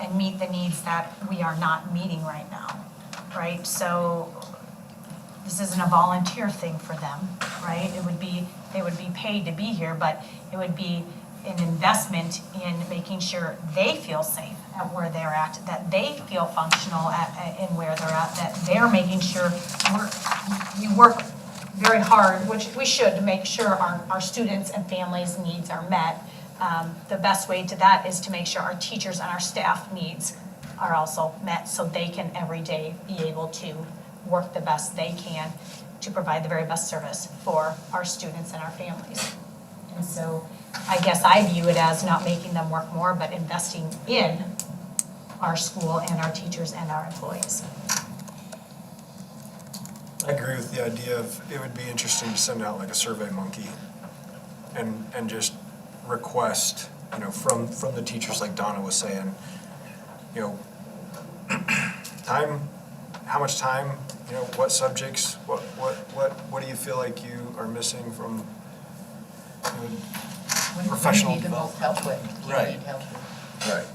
and meet the needs that we are not meeting right now, right? So this isn't a volunteer thing for them, right? They would be paid to be here, but it would be an investment in making sure they feel safe at where they're at, that they feel functional in where they're at, that they're making sure we work very hard, which we should, to make sure our students' and families' needs are met. The best way to that is to make sure our teachers and our staff needs are also met, so they can every day be able to work the best they can to provide the very best service for our students and our families. And so I guess I view it as not making them work more, but investing in our school and our teachers and our employees. I agree with the idea of, it would be interesting to send out like a survey monkey and just request, you know, from the teachers, like Donna was saying, you know, time, how much time, you know, what subjects, what do you feel like you are missing from, you know, professional What do you need the most development? help with? Right. You need help with Right.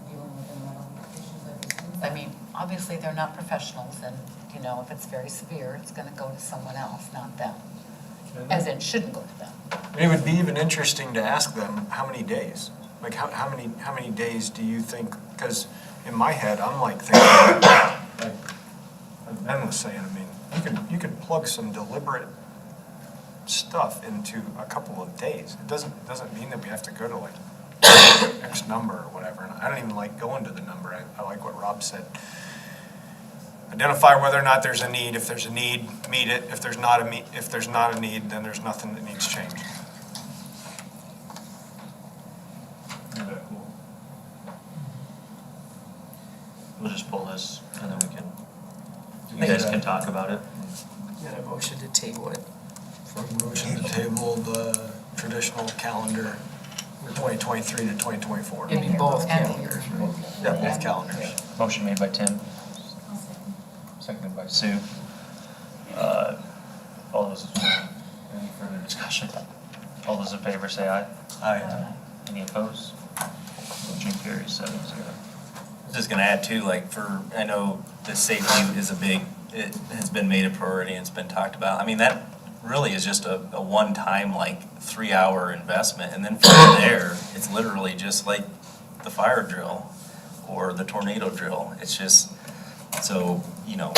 dealing with the mental issues of your students. I mean, obviously, they're not professionals, and, you know, if it's very severe, it's gonna go to someone else, not them. As in, shouldn't go to them. It would be even interesting to ask them how many days, like how many days do you think, because in my head, I'm like thinking, like Ben was saying, I mean, you could plug some deliberate stuff into a couple of days. It doesn't mean that we have to go to like X number or whatever. And I don't even like going to the number. I like what Rob said. Identify whether or not there's a need. If there's a need, meet it. If there's not a need, then there's nothing that needs changed. We'll just pull this and then you guys can talk about it. Got a motion to table it. Motion to table the traditional calendar, 2023 to 2024. It'd be both calendars, right? Yeah, both calendars. Motion made by Tim. Seconded by Sue. All those, any further discussion? All those in favor say aye. Aye. Any opposed? Motion carries 7-0. I was just gonna add too, like I know the safety is it has been made a priority and it's been talked about. I mean, that really is just a one-time, like 3-hour investment. And then from there, it's literally just like the fire drill or the tornado drill. It's just, so, you know,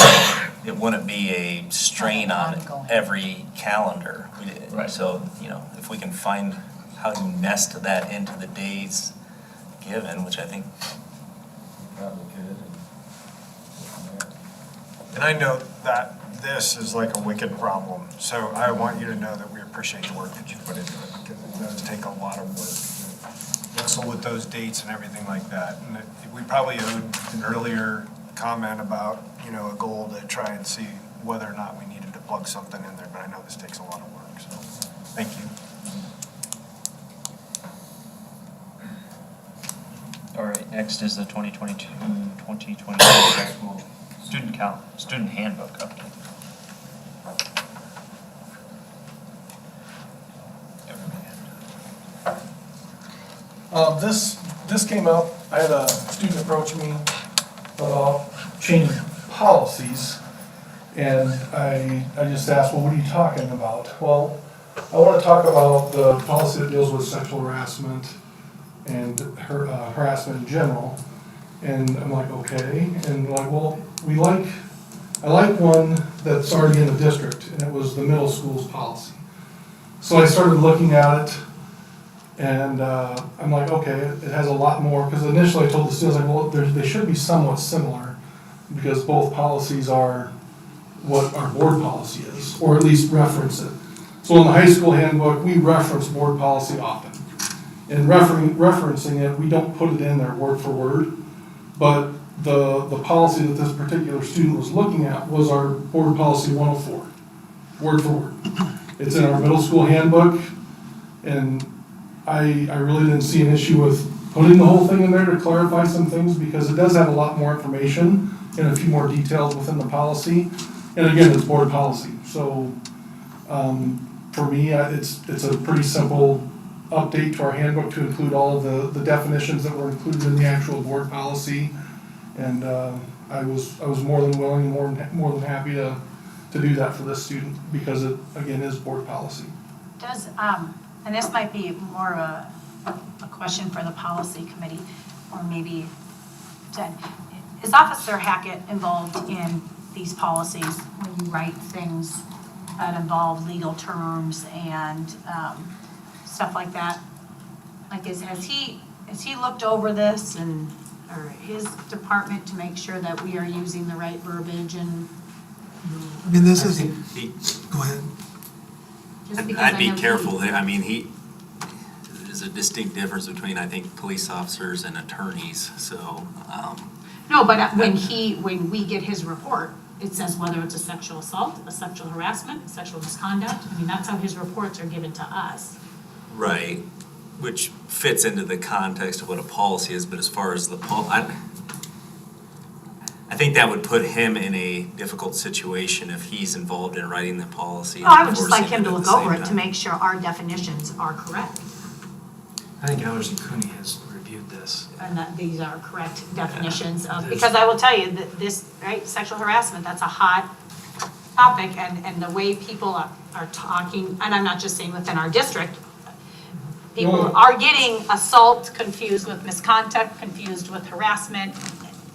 it wouldn't be a strain on every calendar. Right. So, you know, if we can find how to nest that into the days given, which I think probably could. And I know that this is like a wicked problem, so I want you to know that we appreciate the work that you put into it, because it does take a lot of work. Wrestle with those dates and everything like that. And we probably owed an earlier comment about, you know, a goal to try and see whether or not we needed to plug something in there, but I know this takes a lot of work, so thank you. All right, next is the 2022-2023 high school student handbook update. This came up, I had a student approach me about changing policies, and I just asked, well, what are you talking about? Well, I want to talk about the policy that deals with sexual harassment and harassment in general. And I'm like, okay, and like, well, I like one that's already in the district, and it was the middle school's policy. So I started looking at it, and I'm like, okay, it has a lot more, because initially I told the students, like, well, they should be somewhat similar, because both policies are what our board policy is, or at least reference it. So in the high school handbook, we reference board policy often. In referencing it, we don't put it in there word for word, but the policy that this particular student was looking at was our board policy 104, word for word. It's in our middle school handbook, and I really didn't see an issue with putting the whole thing in there to clarify some things, because it does have a lot more information and a few more details within the policy. And again, it's board policy, so For me, it's a pretty simple update to our handbook to include all of the definitions that were included in the actual board policy. And I was more than willing, more than happy to do that for this student because it, again, is board policy. Does, and this might be more of a question for the policy committee, or maybe Jen. Is Officer Hackett involved in these policies when you write things that involve legal terms and stuff like that? Like, has he looked over this and, or his department to make sure that we are using the right verbiage and? I mean, this is, go ahead. Just because I'd I be know careful. I mean, there's a distinct difference between, I think, police officers and attorneys, so. No, but when we get his report, it says whether it's a sexual assault, a sexual harassment, a sexual misconduct. I mean, that's how his reports are given to us. Right, which fits into the context of what a policy is, but as far as the I think that would put him in a difficult situation if he's involved in writing the policy. Oh, I would just like enforcing him to at look the same over it to time. make sure our definitions are correct I think Allerson Cooney has reviewed this. and that these are correct definitions of, because I will tell you that this, right, sexual harassment, that's a hot topic, and the way people are talking, and I'm not just saying within our district, people are getting assault confused with misconduct, confused with harassment.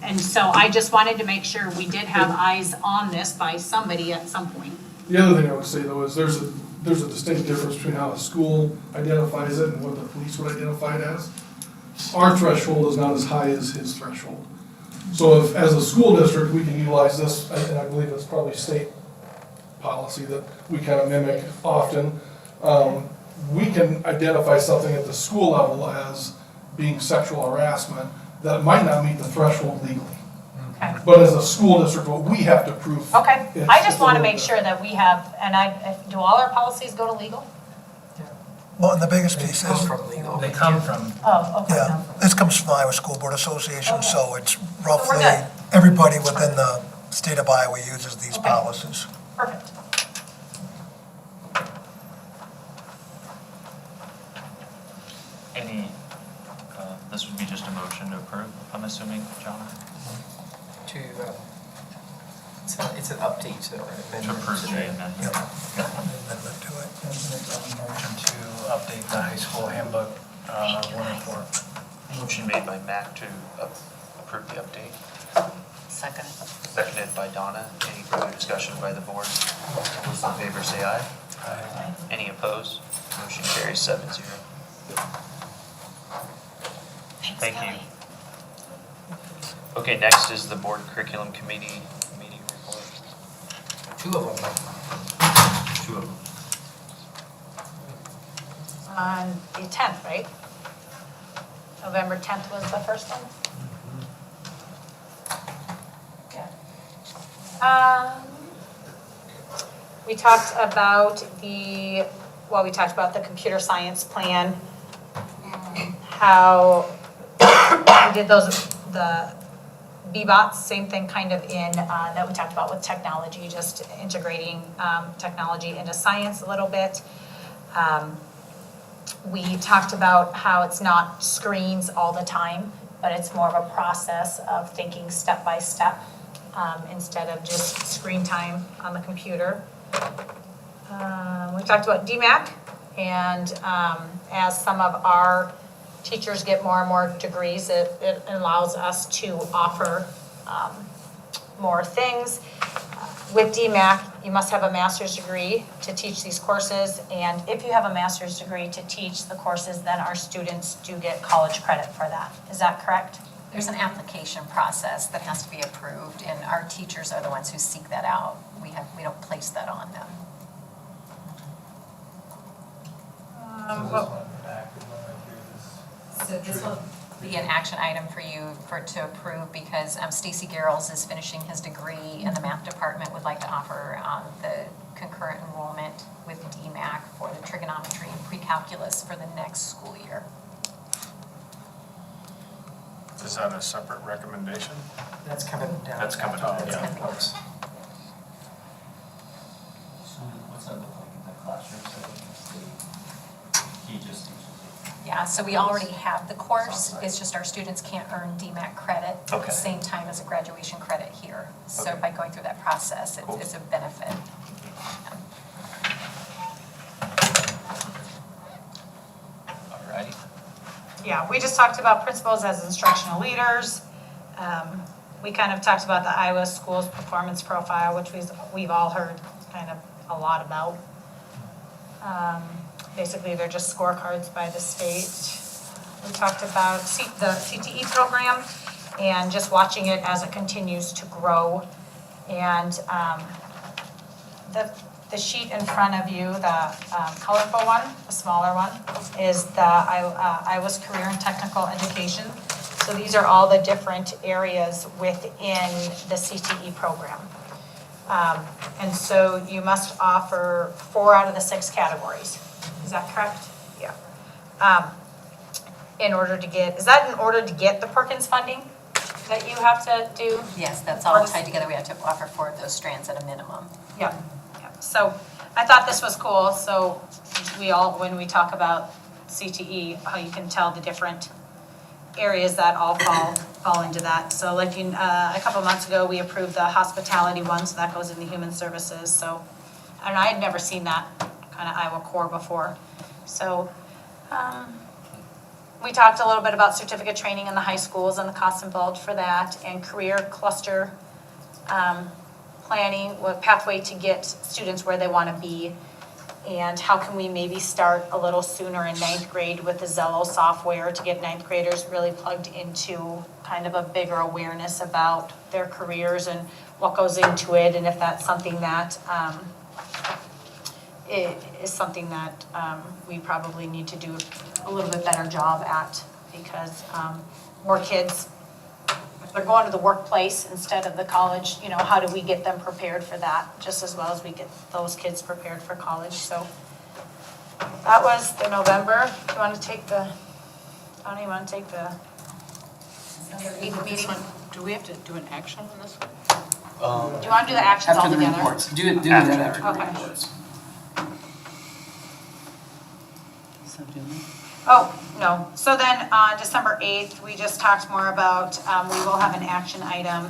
And so I just wanted to make sure we did have eyes on this by somebody at some point. The other thing I would say though is there's a distinct difference between how a school identifies it and what the police would identify it as. Our threshold is not as high as his threshold. So if, as a school district, we can utilize this, and I believe it's probably state policy that we kind of mimic often, we can identify something at the school level as being sexual harassment that might not meet the threshold legally. Okay. But as a school district, what we have to prove. Okay, it's- I just it's a want to little make bit- sure that we have, and do all our policies go to legal? Well, and the biggest piece is, They come from, Oh, okay. yeah, this comes from Iowa School Board Association, so it's we're roughly, good. everybody within the state of Iowa uses these policies. Perfect. Any, this would be just a motion to approve, I'm assuming, John? It's an update to the amendment. To approve the amendment. Amendment to it. motion to update the high school handbook, 104. Motion made by Mac to approve the update, Second. seconded by Donna. Any further discussion by the board? All those in favor say aye. Aye. Any opposed? Motion carries 7-0. Thank you. Okay, next is the board curriculum committee meeting report. Two of them. Two of them. On the 10th, right? November 10th was the first one? Yeah. We talked about we talked about the computer science plan, how we did the BBOTs, same thing kind of in, that we talked about with technology, just integrating technology into science a little bit. We talked about how it's not screens all the time, but it's more of a process of thinking step by step instead of just screen time on the computer. We talked about DMAC, and as some of our teachers get more and more degrees, it allows us to offer more things. With DMAC, you must have a master's degree to teach these courses, and if you have a master's degree to teach the courses, then our students do get college credit for that. Is that correct? There's an application process that has to be approved, and our teachers are the ones who seek that out. We don't place that on them. So this will be an action item for you to approve because Stacy Garrels is finishing his degree and the math department would like to offer the concurrent enrollment with DMAC for the trigonometry and pre-calculus for the next school year. Is that a separate recommendation? That's coming down. That's coming down, That's yeah. coming down. What's that look like in the classroom setting? Yeah, so we already have the course, it's just our students can't earn DMAC credit at Okay. the same time as a graduation credit here. So Okay. by going through that process, it's a benefit. Alrighty. Yeah, we just talked about principals as instructional leaders. We kind of talked about the Iowa Schools Performance Profile, which we've all heard kind of a lot about. Basically, they're just scorecards by the state. We talked about the CTE program and just watching it as it continues to grow. And the sheet in front of you, the colorful one, the smaller one, is the Iowa's Career and Technical Education. So these are all the different areas within the CTE program. And so you must offer 4 out of the 6 categories. Is that correct? Yeah. In order to get the Perkins funding that you have to do? Yes, that's all tied together. We have to offer 4 of those strands at a minimum. Yeah. So I thought this was cool. So when we talk about CTE, how you can tell the different areas that all fall into that. So like a couple months ago, we approved the hospitality one, so that goes into human services. So, and I had never seen that kind of Iowa core before. So we talked a little bit about certificate training in the high schools and the costs involved for that, and career cluster planning, what pathway to get students where they want to be, and how can we maybe start a little sooner in 9th grade with the Zello software to get 9th graders really plugged into kind of a bigger awareness about their careers and what goes into it, and if that's something that is something that we probably need to do a little bit better job at, because more kids, if they're going to the workplace instead of the college, how do we get them prepared for that just as well as we get those kids prepared for college? So that was the November. Do you want to take the, Tony, you want to take the meeting? Do we have to do an action on this one? Do you want to do the actions all After the together? reports. Do that after the Okay. reports. So do we? Oh, no. So then on December 8th, we just talked more about, we will have an action item.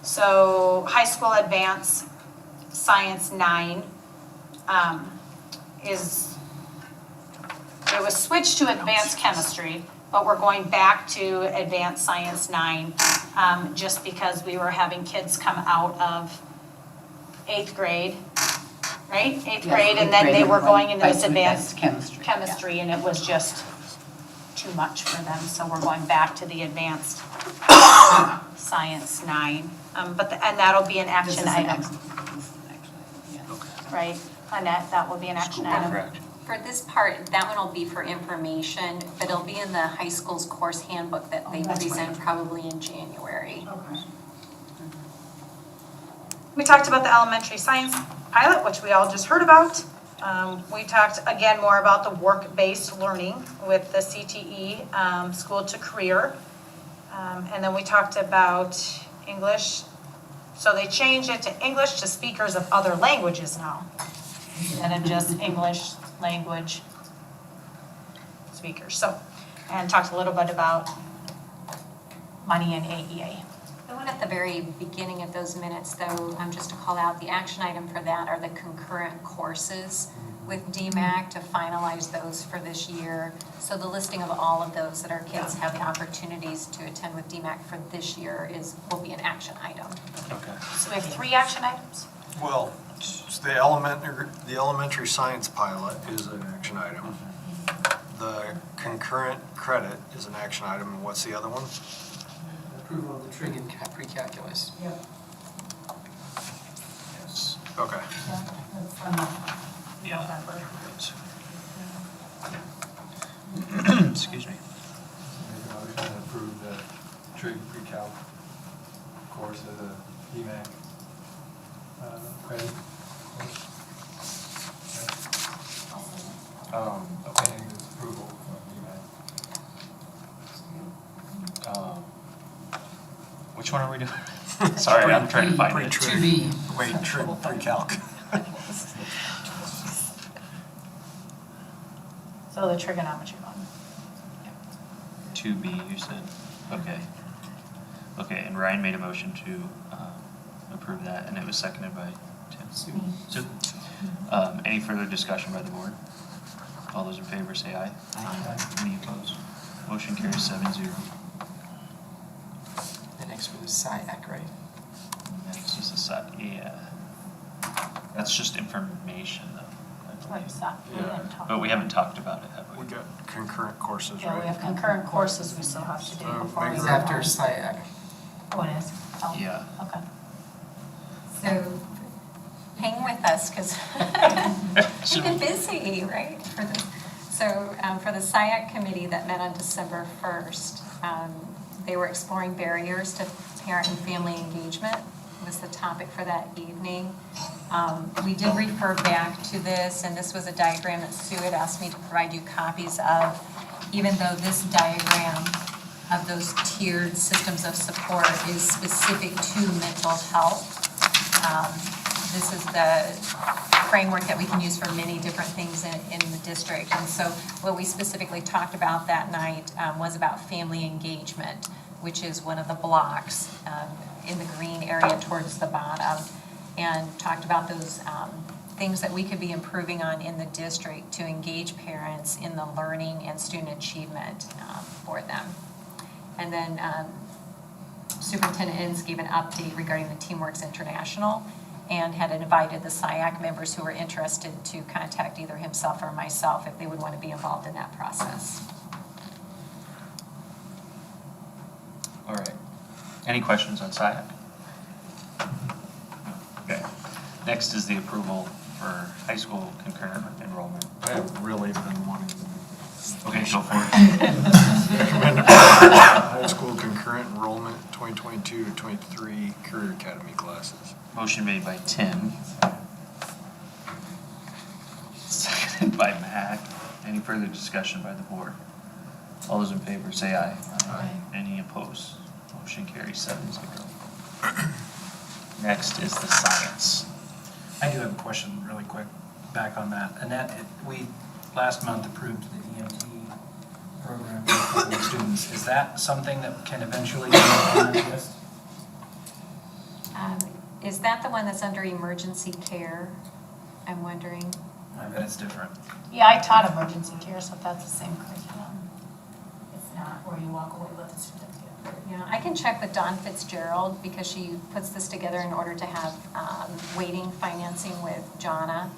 So high school advance science 9 it was switched to advanced chemistry, but we're going back to advanced science 9 just because we were having kids come out of 8th grade, right? 8th grade, and then they were going into this advanced chemistry, and it was just too much for them, so we're going back to the advanced science 9. And that'll be an action item. Right, Annette, that will be an action item. For this part, that one will be for information, but it'll be in the high school's course handbook that they present probably in January. Okay. We talked about the elementary science pilot, which we all just heard about. We talked again more about the work-based learning with the CTE, school to career. And then we talked about English. So they changed it to English to speakers of other languages now, instead of just English language speakers. So, and talked a little bit about money in AEA. The one at the very beginning of those minutes, though, just to call out, the action item for that are the concurrent courses with DMAC to finalize those for this year. So the listing of all of those that our kids have the opportunities to attend with DMAC for this year will be an action item. Okay. So we have 3 action items? Well, the elementary science pilot is an action item. The concurrent credit is an action item, and what's the other one? Approval of the trig and pre-calculus. Yes. Okay. Yeah. Excuse me. Make a motion to approve the trig pre-calc course of the EMAC credit. Pending this approval of EMAC. Which one are we doing? Sorry, I'm trying to find it. Wait, trig pre-calc. So the trigonometry one. 2B, you said? Okay. Okay, and Ryan made a motion to approve that, and it was seconded by Tim. Sue. Any further discussion by the board? All those in favor say aye. Aye. Any opposed? Motion carries 7-0. The next for the SiAC, right? That's just a set, yeah. That's just information though, I believe. What's that? We didn't talk But we haven't talked about it, have we? We got concurrent courses, Yeah, we right? have concurrent courses we still have to do So before we maybe move It's after on. SiAC. Oh, it is? Oh, Yeah. okay. So hang with us because you've been busy, right? For the SiAC committee that met on December 1st, they were exploring barriers to parent and family engagement was the topic for that evening. We did refer back to this, and this was a diagram that Sue had asked me to provide you copies of, even though this diagram of those tiered systems of support is specific to mental health. This is the framework that we can use for many different things in the district. And so what we specifically talked about that night was about family engagement, which is one of the blocks in the green area towards the bottom, and talked about those things that we could be improving on in the district to engage parents in the learning and student achievement for them. And then Superintendent Inns gave an update regarding the TeamWorks International and had invited the SiAC members who were interested to contact either himself or myself if they would want to be involved in that process. All right. Any questions on SiAC? Okay. Next is the approval for high school concurrent enrollment. I have really been wanting to Okay, go for it. recommend high school concurrent enrollment 2022-23 Career Academy classes. Motion made by Tim. Seconded by Mac. Any further discussion by the board? All those in favor say aye. Aye. Any opposed? Motion carries 7-0. Next is the science. I do have a question really quick back on that. Annette, we last month approved the EMT program for a couple of students. Is that something that can eventually be on that list? Is that the one that's under emergency care? I'm wondering. I bet it's different. Yeah, I taught emergency care, so if that's the same curriculum. It's not where you walk away with a certificate. Yeah, I can check with Dawn Fitzgerald because she puts this together in order to have waiting financing with Jonna.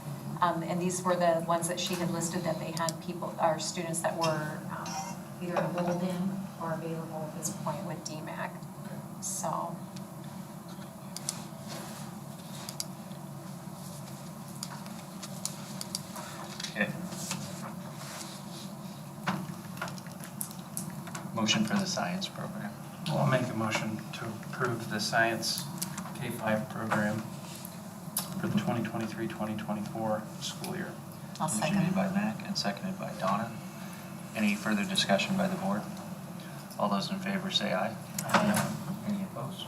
And these were the ones that she had listed that they had people, or students that were either enrolled in or available at this point with DMAC. So. Okay. Motion for the science program. Well, I'll make a motion to approve the science K-5 program for the 2023-2024 school year. I'll Motion second. made by Mac and seconded by Donna. Any further discussion by the board? All those in favor say aye. Aye. Any opposed?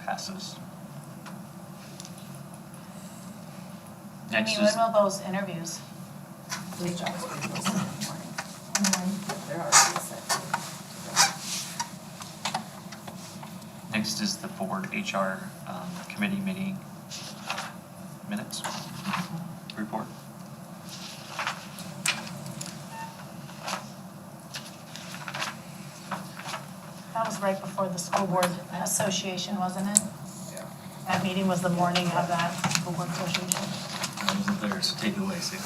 Passes. Next Amy, is, when will those interviews? Those jobs were posted in the morning. They're already set. next is the board HR committee meeting minutes report. That was right before the school board association, wasn't it? Yeah. That meeting was the morning of that school board association. I wasn't there, so take it away, Sue. Do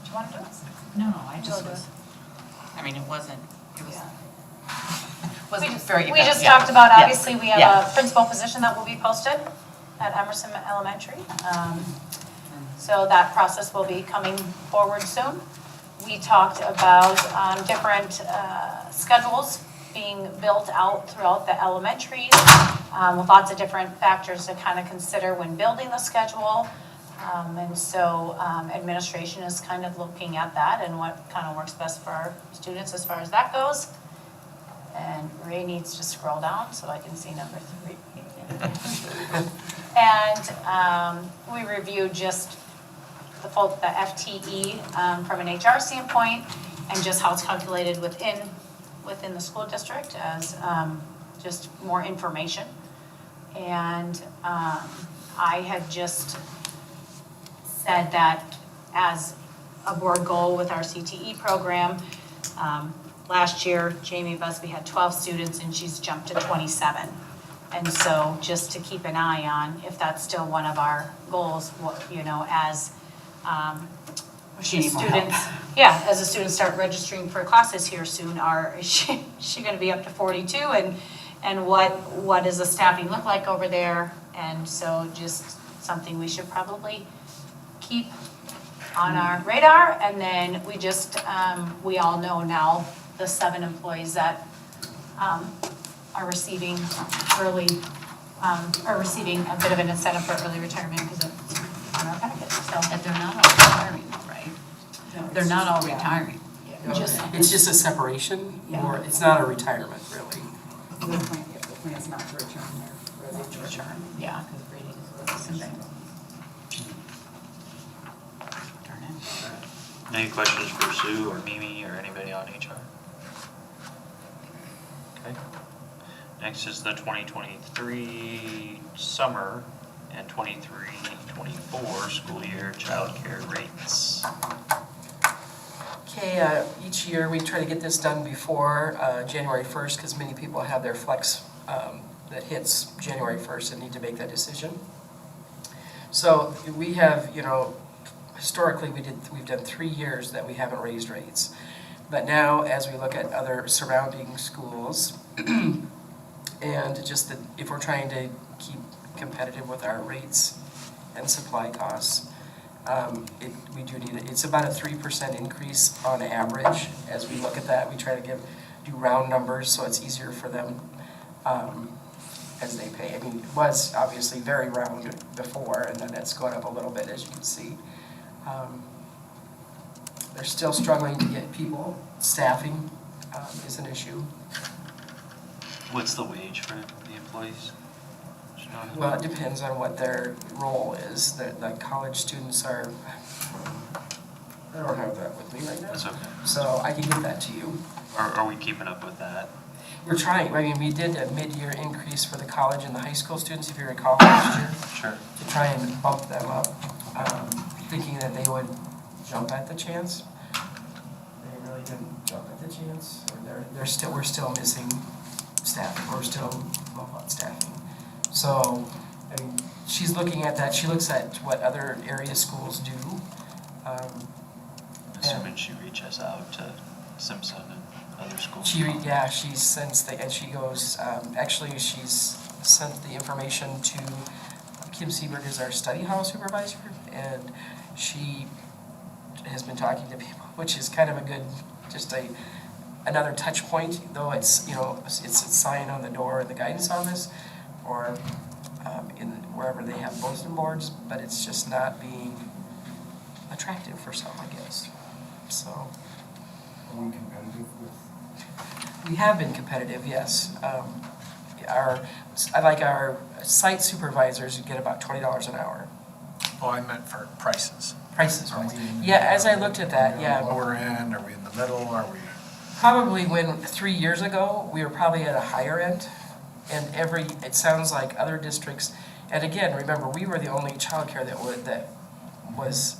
you want to do it? No, I Joe, just do was, I mean, it was, We wasn't just, very. we just yeah. talked about, Yeah. obviously, we have Yeah. a principal position that will be posted at Emerson Elementary. So that process will be coming forward soon. We talked about different schedules being built out throughout the elementaries with lots of different factors to kind of consider when building the schedule. And so administration is kind of looking at that and what kind of works best for our students as far as that goes. And Ray needs to scroll down so I can see number 3. And we reviewed just the FTE from an HR standpoint, and just how it's calculated within the school district as just more information. And I had just said that as a board goal with our CTE program, last year Jamie Busby had 12 students and she's jumped to 27. And so just to keep an eye on if that's still one of our goals, as She needs more help. students, yeah, as the students start registering for classes here soon, is she gonna be up to 42? And what does the staffing look like over there? And so just something we should probably keep on our radar. And then we all know now the 7 employees that are receiving are receiving a bit of an incentive for early retirement because it's on our benefits, so. But they're not all retiring though, right? They're not all retiring. It's just a separation, or it's not a retirement, really. The plan's not to return their residual. Yeah, because Brady is the same. Any questions for Sue or Mimi or anybody on HR? Okay. Next is the 2023 summer and 23-24 school year childcare rates. Okay, each year we try to get this done before January 1st because many people have their flex that hits January 1st and need to make that decision. So we have, historically we've done 3 years that we haven't raised rates. But now as we look at other surrounding schools and just that if we're trying to keep competitive with our rates and supply costs, we do need it. It's about a 3% increase on average. As we look at that, we try to do round numbers so it's easier for them as they pay. I mean, it was obviously very round before, and then it's gone up a little bit, as you can see. They're still struggling to get people. Staffing is an issue. What's the wage for the employees? Well, it depends on what their role is. The college students are, I don't have that with me right now. That's okay. So I can get that to you. Are we keeping up with that? We're trying. I mean, we did a mid-year increase for the college and the high school students, if you recall, last year. Sure. To try and bump them up, thinking that they would jump at the chance. They really didn't jump at the chance. We're still missing staffing. We're still low on staffing. So, I mean, she's looking at that. She looks at what other area schools do. Assuming she reaches out to Simpson and other schools. She sends and she goes, actually she's sent the information to Kim Seberg is our study hall supervisor, and she has been talking to people, which is kind of a good, another touch point, though it's a sign on the door and the guidance on this, or in wherever they have bulletin boards, but it's just not being attractive for some, I guess. So. Are we competitive with? We have been competitive, yes. Our site supervisors get about $20 an hour. Oh, I meant for prices. Prices, Are right? we in the Yeah, as I looked at that, yeah. Lower end, are we in the middle, are we? Probably 3 years ago, we were probably at a higher end. And it sounds like other districts, and again, remember, we were the only childcare that was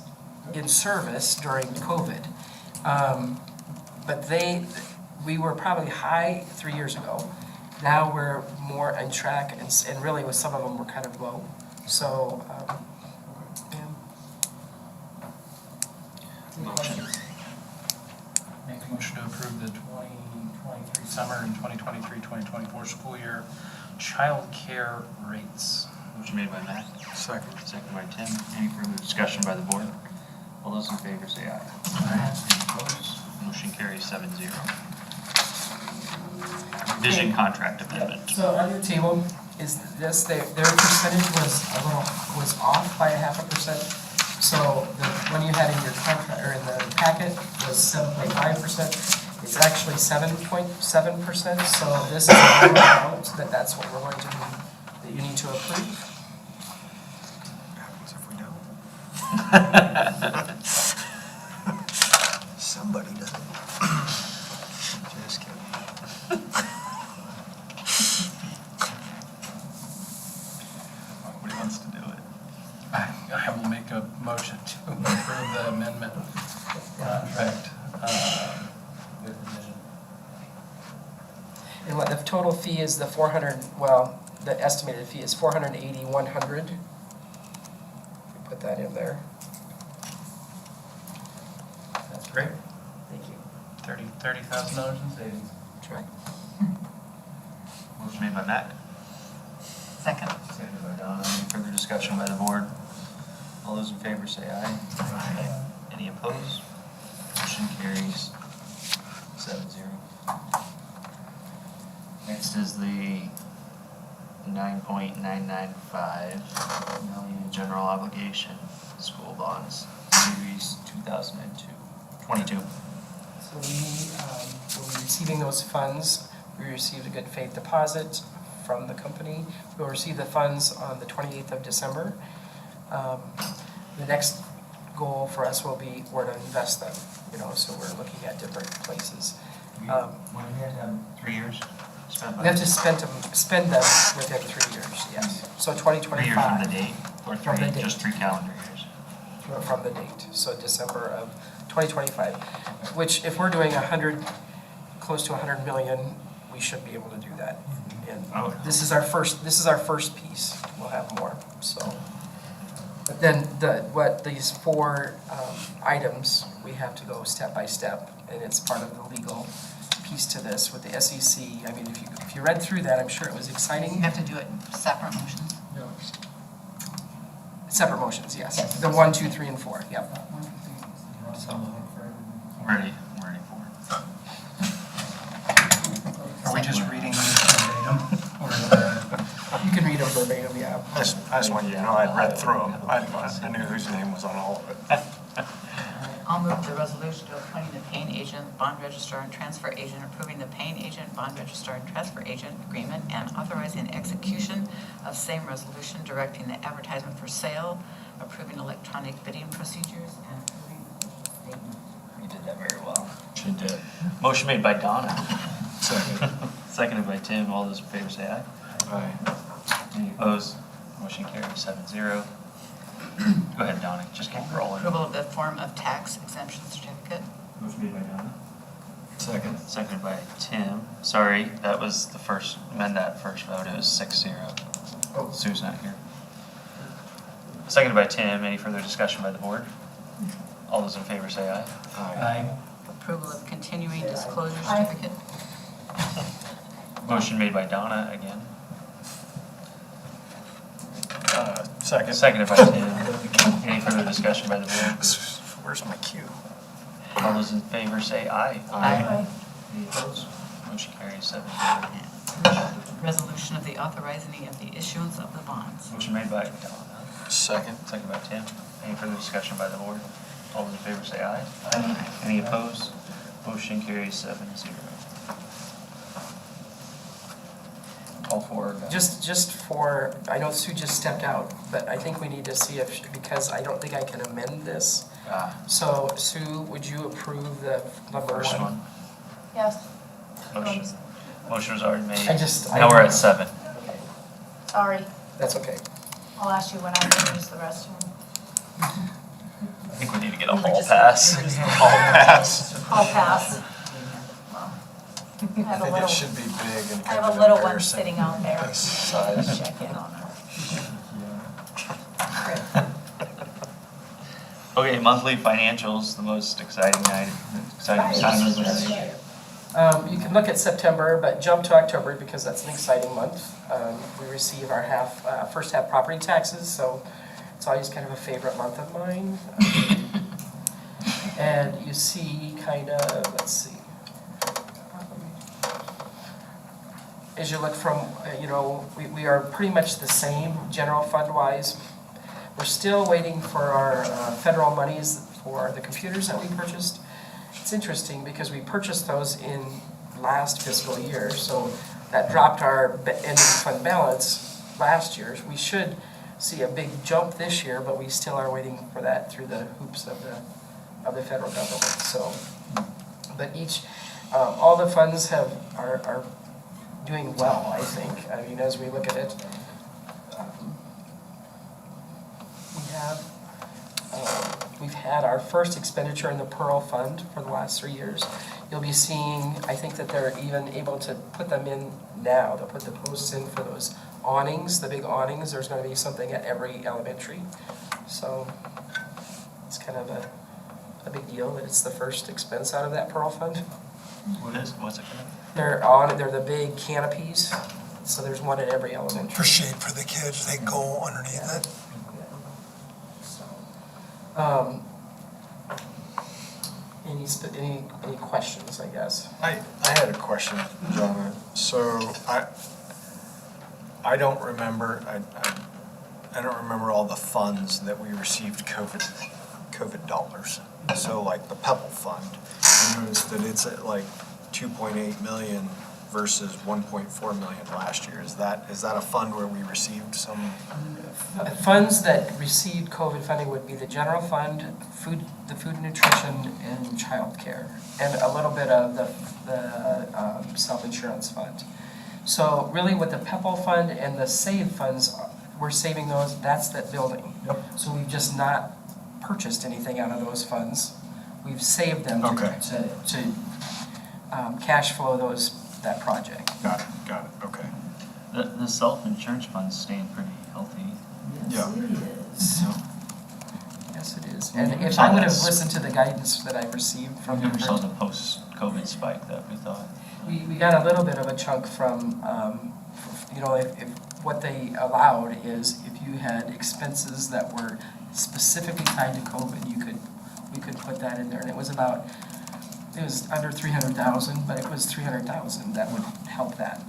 in service during COVID. But we were probably high 3 years ago. Now we're more on track, and really with some of them we're kind of low. So, Motion. Make a motion to approve the 2023 summer and 2023-2024 school year child care rates. Motion made by Matt. Second. Second by Tim. Any further discussion by the board? All those in favor say aye. Aye. Opposed? Motion carries 7-0. Vision contract amendment. So on your table is this, their percentage was off by 0.5%. So the one you had in your contract, or in the packet, was 7.5%. It's actually 7.7%, so this is a new amount, that's what we're going to need, that you need to approve. What happens if we don't? Somebody does it. Just kidding. Nobody wants to do it. I will make a motion to approve the amendment contract with revision. And what the total fee is the 400, well, the estimated fee is 480, 100. Put that in there. That's great. Thank you. $30,000 in savings. That's right. Motion made by Matt. Second. Seconded by Donna. Any further discussion by the board? All those in favor say aye. Aye. Any opposed? Motion carries 7-0. Next is the 9.995 million general obligation school bonds, series 2022. So we will be receiving those funds. We received a good faith deposit from the company. We'll receive the funds on the 28th of December. The next goal for us will be where to invest them, so we're looking at different places. When do we have to have 3 years spent by? We have to spend them within 3 years, yes. So 2025. 3 years from the date, or From the date. just 3 calendar years? From the date, so December of 2025, which if we're doing close to 100 million, we should be able to do that. And this is our first piece, we'll have more, so. But then these 4 items, we have to go step by step, and it's part of the legal piece to this with the SEC. I mean, if you read through that, I'm sure it was exciting. You have to do it in separate motions. Separate motions, yes. The 1, 2, 3, and 4, yep. So. Ready for it. Are we just reading these verbatim? Or You can read them verbatim, yeah. I just want you to know, I'd read through them. I knew whose name was on all of it. I'll move the resolution to appointing the paying agent, bond registrar, and transfer agent, approving the paying agent, bond registrar, and transfer agent agreement, and authorizing execution of same resolution, directing the advertisement for sale, approving electronic bidding procedures, and approving the statement. You did that very well. Should do. Motion made by Donna. Seconded by Tim. All those in favor say aye. Aye. Any opposed? Motion carries 7-0. Go ahead, Donna. Just keep rolling. Approval of the form of tax exemption certificate. Motion made by Donna. Seconded by Tim. Sorry, that was the first, amend that first vote. It was 6-0. Oh. Sue's not here. Seconded by Tim. Any further discussion by the board? All those in favor say aye. Aye. Approval of continuing disclosure certificate. Motion made by Donna again. Second. Seconded by Tim. Any further discussion by the board? Where's my cue? All those in favor say aye. Aye. Any opposed? Motion carries 7-0. Resolution of the authorizing of the issuance of the bonds. Motion made by Donna. Seconded by Tim. Any further discussion by the board? All those in favor say aye. Aye. Any opposed? Motion carries 7-0. All four. Just for, I know Sue just stepped out, but I think we need to see because I don't think I can amend this. So Sue, would you approve the number First one. Yes. Motion was already made. I Now we're at 7. Sorry, That's okay. I'll ask you when I can use the restroom. I think we need to get a hall pass. Hall pass. I'll pass. I I have a think it little, should be big and I kind have of a little one embarrassing. sitting out there. This size. Check in on her. Okay, monthly financials, the most exciting time of the year. You can look at September, but jump to October because that's an exciting month. We receive our first half property taxes, so it's always kind of a favorite month of mine. And you see let's see. As you look from, we are pretty much the same general fund wise. We're still waiting for our federal monies for the computers that we purchased. It's interesting because we purchased those in last fiscal year, so that dropped our ending fund balance last year. We should see a big jump this year, but we still are waiting for that through the hoops of the federal government, so. But all the funds are doing well, I think. I mean, as we look at it, we've had our first expenditure in the Pearl Fund for the last 3 years. You'll be seeing, I think that they're even able to put them in now. They'll put the posts in for those awnings, the big awnings. There's going to be something at every elementary. So it's kind of a big deal that it's the first expense out of that Pearl Fund. What's it gonna They're the big canopies. So there's one at every elementary. For shade for the kids, they go underneath it. Any questions, I guess? I had a question, John. So I don't remember, I don't remember all the funds that we received COVID dollars. So like the Pebble Fund, I noticed that it's at like 2.8 million versus 1.4 million last year. Is that a fund where we received some? Funds that received COVID funding would be the general fund, the food and nutrition, and childcare, and a little bit of the self-insurance fund. So really with the PEPAL fund and the SAVE funds, we're saving those, that's that building. Yep. So we've just not purchased anything out of those funds. We've saved them to cash flow that project. Got it, okay. The self-insurance fund's staying pretty healthy. Yeah. Yes, it is. And if I would have listened to the guidance that I received from We never saw the post-COVID spike that we thought. We got a little bit of a chunk from, if what they allowed is if you had expenses that were specifically tied to COVID, we could put that in there. And it was under 300,000, but it was 300,000 that would help that,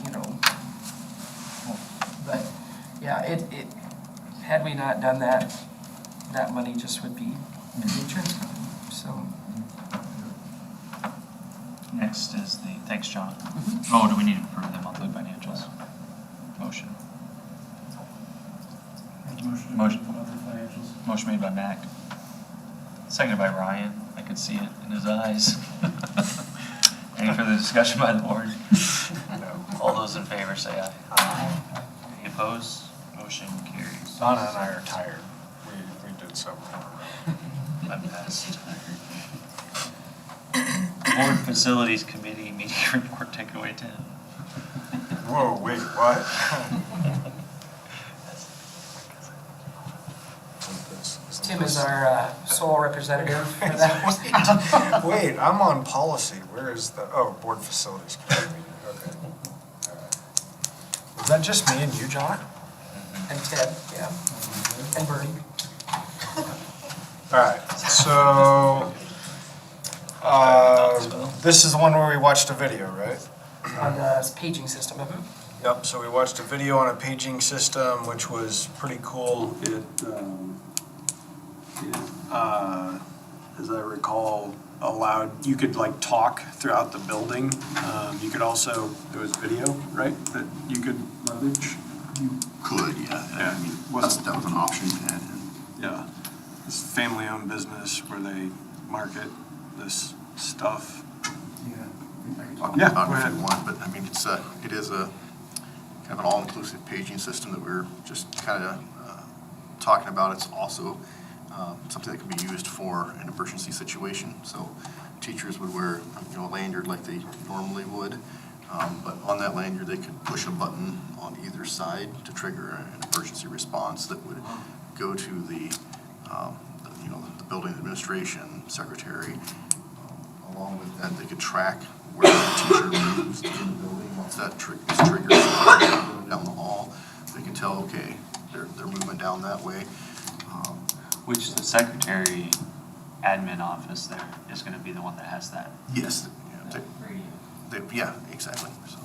But, yeah, had we not done that, that money just would be in the insurance company, so. Next is thanks, John. Oh, do we need to approve the monthly financials? Motion. Motion made by Mac. Seconded by Ryan. I could see it in his eyes. Any further discussion by the board? All those in favor say aye. Aye. Any opposed? Motion carries. Donna and I are tired. We did so. I'm past. Board Facilities Committee meeting report, takeaway 10. Whoa, wait, what? Tim is our sole representative for that. Wait, I'm on policy. Where is Board Facilities Committee meeting, okay. All right. Is that just me and you, John? And Ted, yeah. And Bernie. All right, so, this is the one where we watched a video, right? On the paging system. Yep, so we watched a video on a paging system, which was pretty cool. It, as I recall, you could like talk throughout the building. You could also, there was video, right, that you could leverage? Could, yeah. Yeah. I mean, that was an option you had. Yeah, this family-owned business where they market this stuff. Yeah, Talk go if ahead. you want, but I mean, it is a kind of an all-inclusive paging system that we're just kind of talking about. It's also something that can be used for an emergency situation. So teachers would wear, a lanyard like they normally would, but on that lanyard they could push a button on either side to trigger an emergency response that would go to the building administration secretary. Along with that, they could track where the teacher moves in the building. Once that is triggered down the hall, they can tell, okay, they're moving down that way. Which the secretary admin office there is going to be the one that has that. Yes. Yeah, exactly. So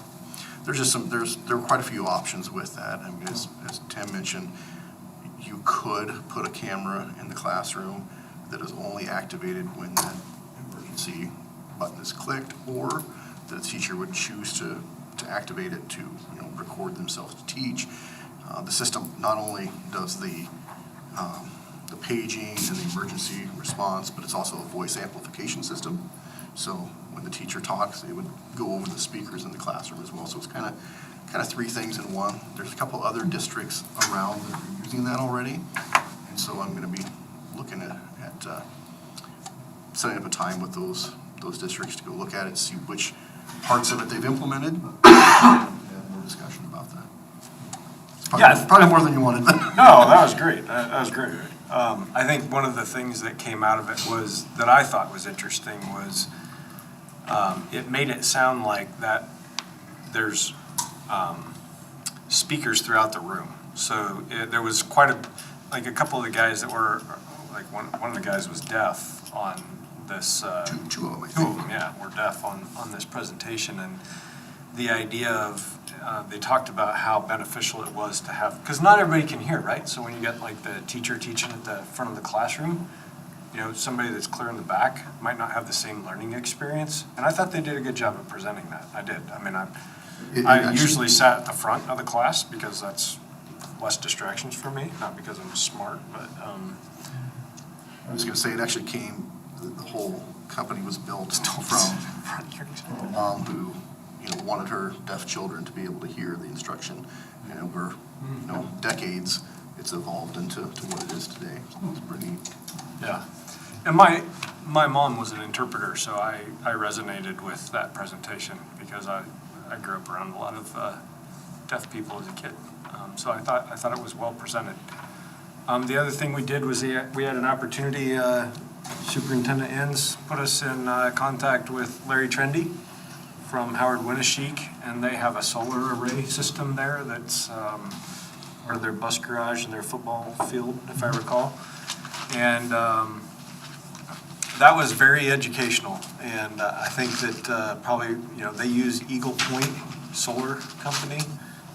there's just there are quite a few options with that. I mean, as Tim mentioned, you could put a camera in the classroom that is only activated when that emergency button is clicked, or the teacher would choose to activate it to record themselves to teach. The system not only does the paging and the emergency response, but it's also a voice amplification system. So when the teacher talks, it would go over the speakers in the classroom as well. So it's kind of three things in one. There's a couple other districts around that are using that already. And so I'm going to be looking at setting up a time with those districts to go look at it, see which parts of it they've implemented, and have more discussion about that. It's probably more than you wanted. No, that was great. That was great. I think one of the things that came out of it was, that I thought was interesting, was it made it sound like that there's speakers throughout the room. So there was quite a couple of the guys that were, like one of the guys was deaf on this. Two of them, I think. Two of them, yeah, were deaf on this presentation. And the idea of, they talked about how beneficial it was to have, because not everybody can hear, right? So when you get like the teacher teaching at the front of the classroom, you know, somebody that's clear in the back might not have the same learning experience. And I thought they did a good job of presenting that. I did. I mean, I usually sat at the front of the class because that's less distractions for me, not because I'm smart, but. I was going to say, it actually came, the whole company was built from a mom who, wanted her deaf children to be able to hear the instruction. And over, decades, it's evolved into what it is today. So it's pretty neat. Yeah. And my mom was an interpreter, so I resonated with that presentation because I grew up around a lot of deaf people as a kid. So I thought it was well presented. The other thing we did was we had an opportunity, Superintendent Enns put us in contact with Larry Trendy from Howard Winnesheek, and they have a solar array system there that's part of their bus garage and their football field, if I recall. And that was very educational, and I think that probably, they use Eagle Point Solar Company.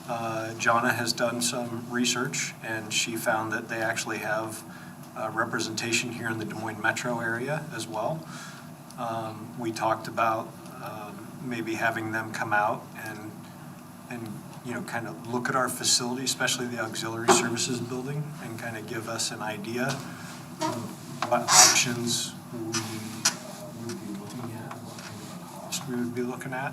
Jonna has done some research, and she found that they actually have representation here in the Des Moines metro area as well. We talked about maybe having them come out and kind of look at our facility, especially the auxiliary services building, and kind of give us an idea of what options we would be looking at, what kind of cost we would be looking at.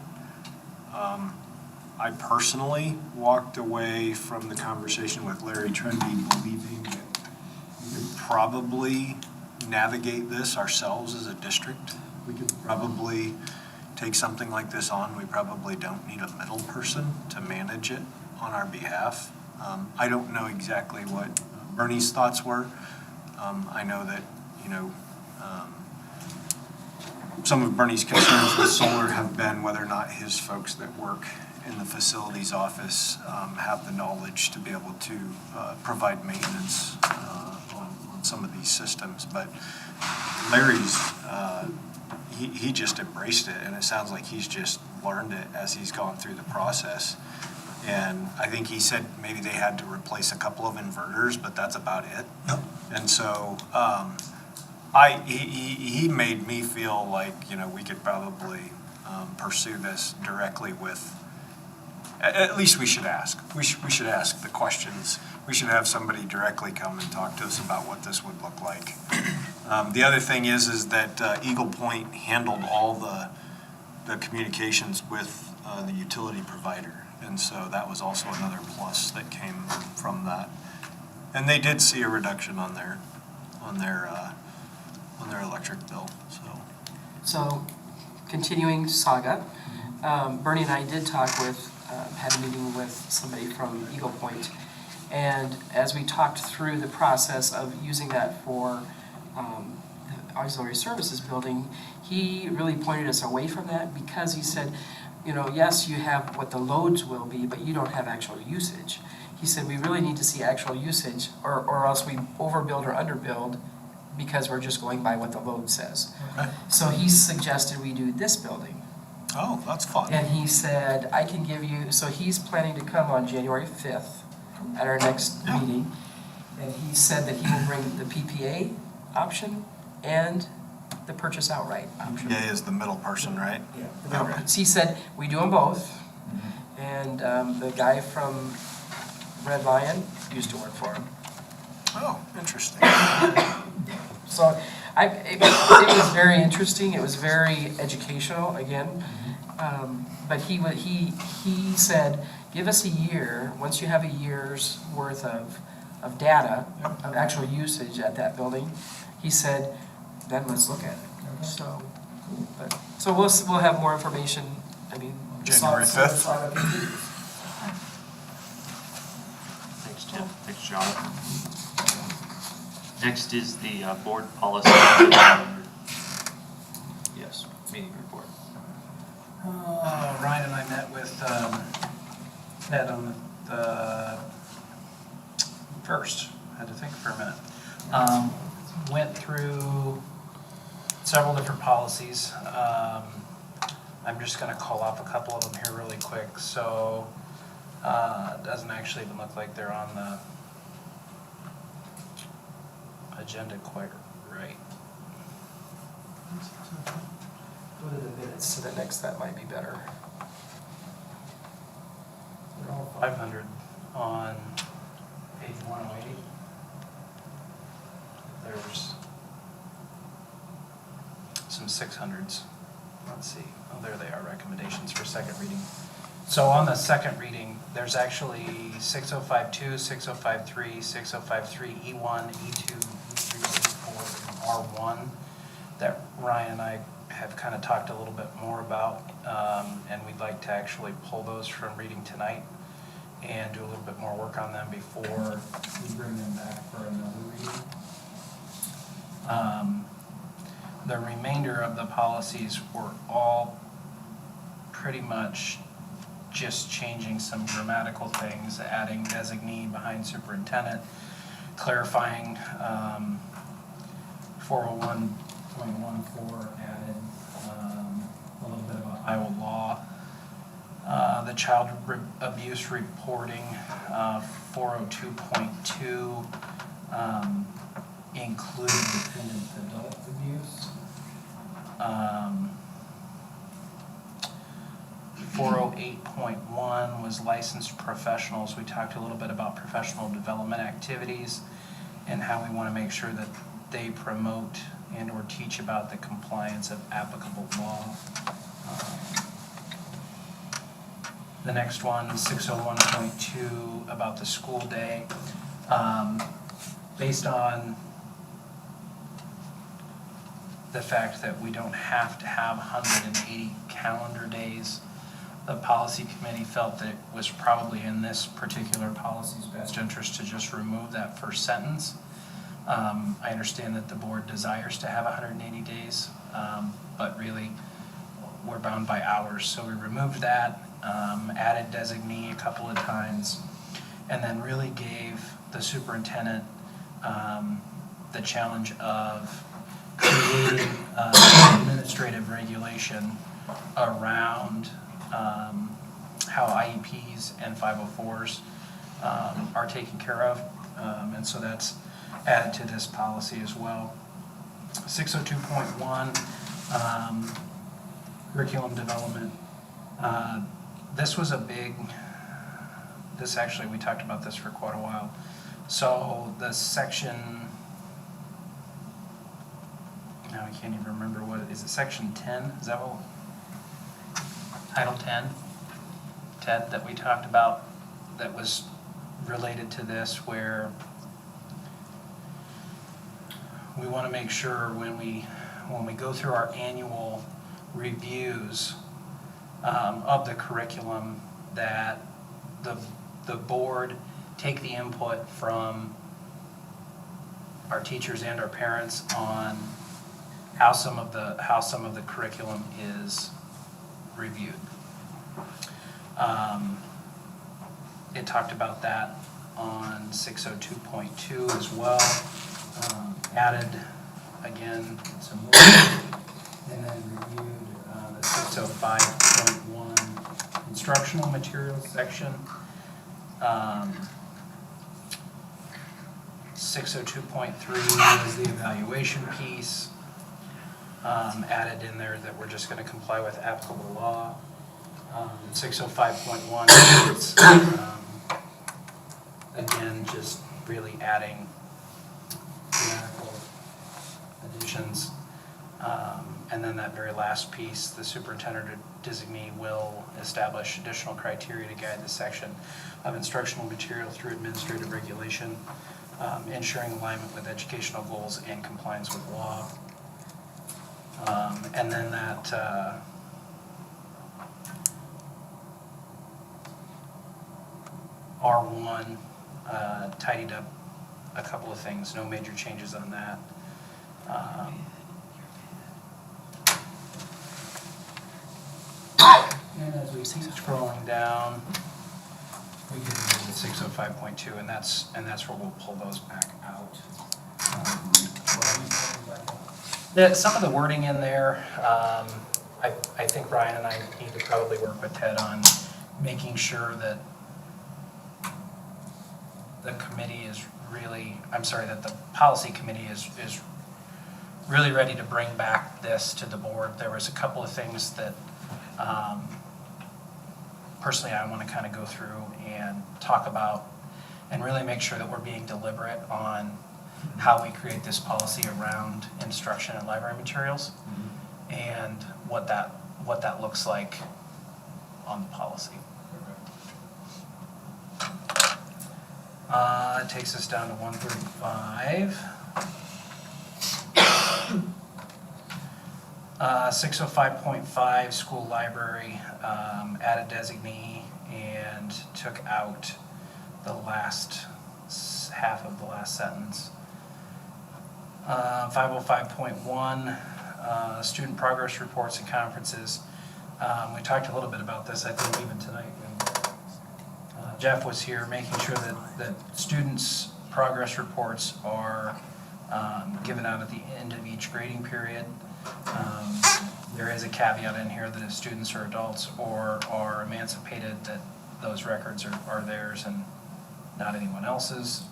I personally walked away from the conversation with Larry Trendy believing that we could probably navigate this ourselves as a district. We could probably take something like this on. We probably don't need a middle person to manage it on our behalf. I don't know exactly what Bernie's thoughts were. I know that, some of Bernie's concerns with solar have been whether or not his folks that work in the facilities office have the knowledge to be able to provide maintenance on some of these systems. But Larry's, he just embraced it, and it sounds like he's just learned it as he's gone through the process. And I think he said maybe they had to replace a couple of inverters, but that's about it. Yep. And so he made me feel like, we could probably pursue this directly with, at least we should ask. We should ask the questions. We should have somebody directly come and talk to us about what this would look like. The other thing is that Eagle Point handled all the communications with the utility provider. And so that was also another plus that came from that. And they did see a reduction on their electric bill. So, continuing saga, Bernie and I did talk with, had a meeting with somebody from Eagle Point, and as we talked through the process of using that for the auxiliary services building, he really pointed us away from that because he said, yes, you have what the loads will be, but you don't have actual usage. He said, we really need to see actual usage, or else we overbuild or underbuild because we're just going by what the load says. Okay. So he suggested we do this building. Oh, that's fun. And he said, I can give you, so he's planning to come on January 5th at our next meeting. And he said that he will bring the PPA option and the purchase outright option. PPA is the middle person, right? Yeah. Okay. He said, we do them both. And the guy from Red Lion, used to work for him. Oh, interesting. So it was very interesting, it was very educational, again. But he said, give us a year, once you have a year's worth of data, of actual usage at that building, he said, then let's look at it. So we'll have more information, I mean. January 5th. Thanks, Tim. Thanks, John. Next is the board policy. Yes, meeting report. Ryan and I met with Ed on the first. I had to think for a minute. Went through several different policies. I'm just going to call off a couple of them here really quick. So it doesn't actually even look like they're on the agenda quite right. Go to the minutes to the next, that might be better. They're all 500 on page 108. There's some 600s. Let's see. Oh, there they are, recommendations for second reading. So on the second reading, there's actually 6052, 6053, 6053, E1, E2, E3, E4, and R1 that Ryan and I have kind of talked a little bit more about, and we'd like to actually pull those from reading tonight and do a little bit more work on them before we bring them back for another reading. The remainder of the policies were all pretty much just changing some grammatical things, adding designee behind superintendent, clarifying 401.14 added a little bit about Iowa law. The child abuse reporting, 402.2 included dependent adult abuse. 408.1 was licensed professionals. We talked a little bit about professional development activities and how we want to make sure that they promote and or teach about the compliance of applicable law. The next one, 601.2, about the school day. Based on the fact that we don't have to have 180 calendar days, the policy committee felt that it was probably in this particular policy's best interest to just remove that first sentence. I understand that the board desires to have 180 days, but really we're bound by hours. So we removed that, added designee a couple of times, and then really gave the superintendent the challenge of creating administrative regulation around how IEPs and 504s are taken care of, and so that's added to this policy as well. 602.1, curriculum development. This was a big, this actually, we talked about this for quite a while. So the section, now I can't even remember what it is. It section 10? Is that what? Title 10, Ted, that we talked about, that was related to this, where we want to make sure when we go through our annual reviews of the curriculum that the board take the input from our teachers and our parents on how some of the curriculum is reviewed. It talked about that on 602.2 as well. Added again some more, and then reviewed the 605.1 instructional materials section. 602.3 is the evaluation piece. Added in there that we're just going to comply with applicable law. 605.1 is just really adding grammatical additions. And then that very last piece, the superintendent or designee will establish additional criteria to guide the section of instructional material through administrative regulation, ensuring alignment with educational goals and compliance with law. And then that R1 tidied up a couple of things, no major changes on that. And as we keep scrolling down, we get into the 605.2, and that's where we'll pull those back out. Some of the wording in there, I think Ryan and I need to probably work with Ted on making sure that the committee is really, that the policy committee is really ready to bring back this to the board. There was a couple of things that personally I want to kind of go through and talk about and really make sure that we're being deliberate on how we create this policy around instruction and library materials and what that looks like on the policy. It takes us down to 135. 605.5, school library, added designee and took out the last half of the last sentence. 505.1, student progress reports and conferences. We talked a little bit about this, I think, even tonight when Jeff was here, making sure that students' progress reports are given out at the end of each grading period. There is a caveat in here that if students are adults or are emancipated, that those records are theirs and not anyone else's.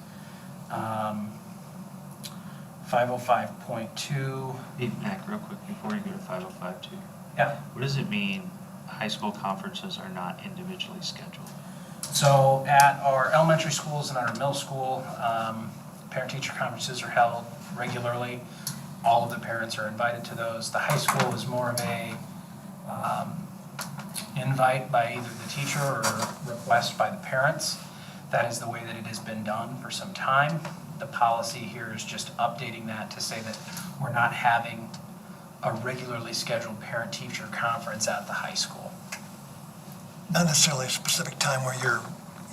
505.2. Hey, Mac, real quick, before you go to 505.2. Yeah. What does it mean high school conferences are not individually scheduled? So at our elementary schools and our middle school, parent-teacher conferences are held regularly. All of the parents are invited to those. The high school is more of a invite by either the teacher or request by the parents. That is the way that it has been done for some time. The policy here is just updating that to say that we're not having a regularly scheduled parent-teacher conference at the high school. Not necessarily a specific time where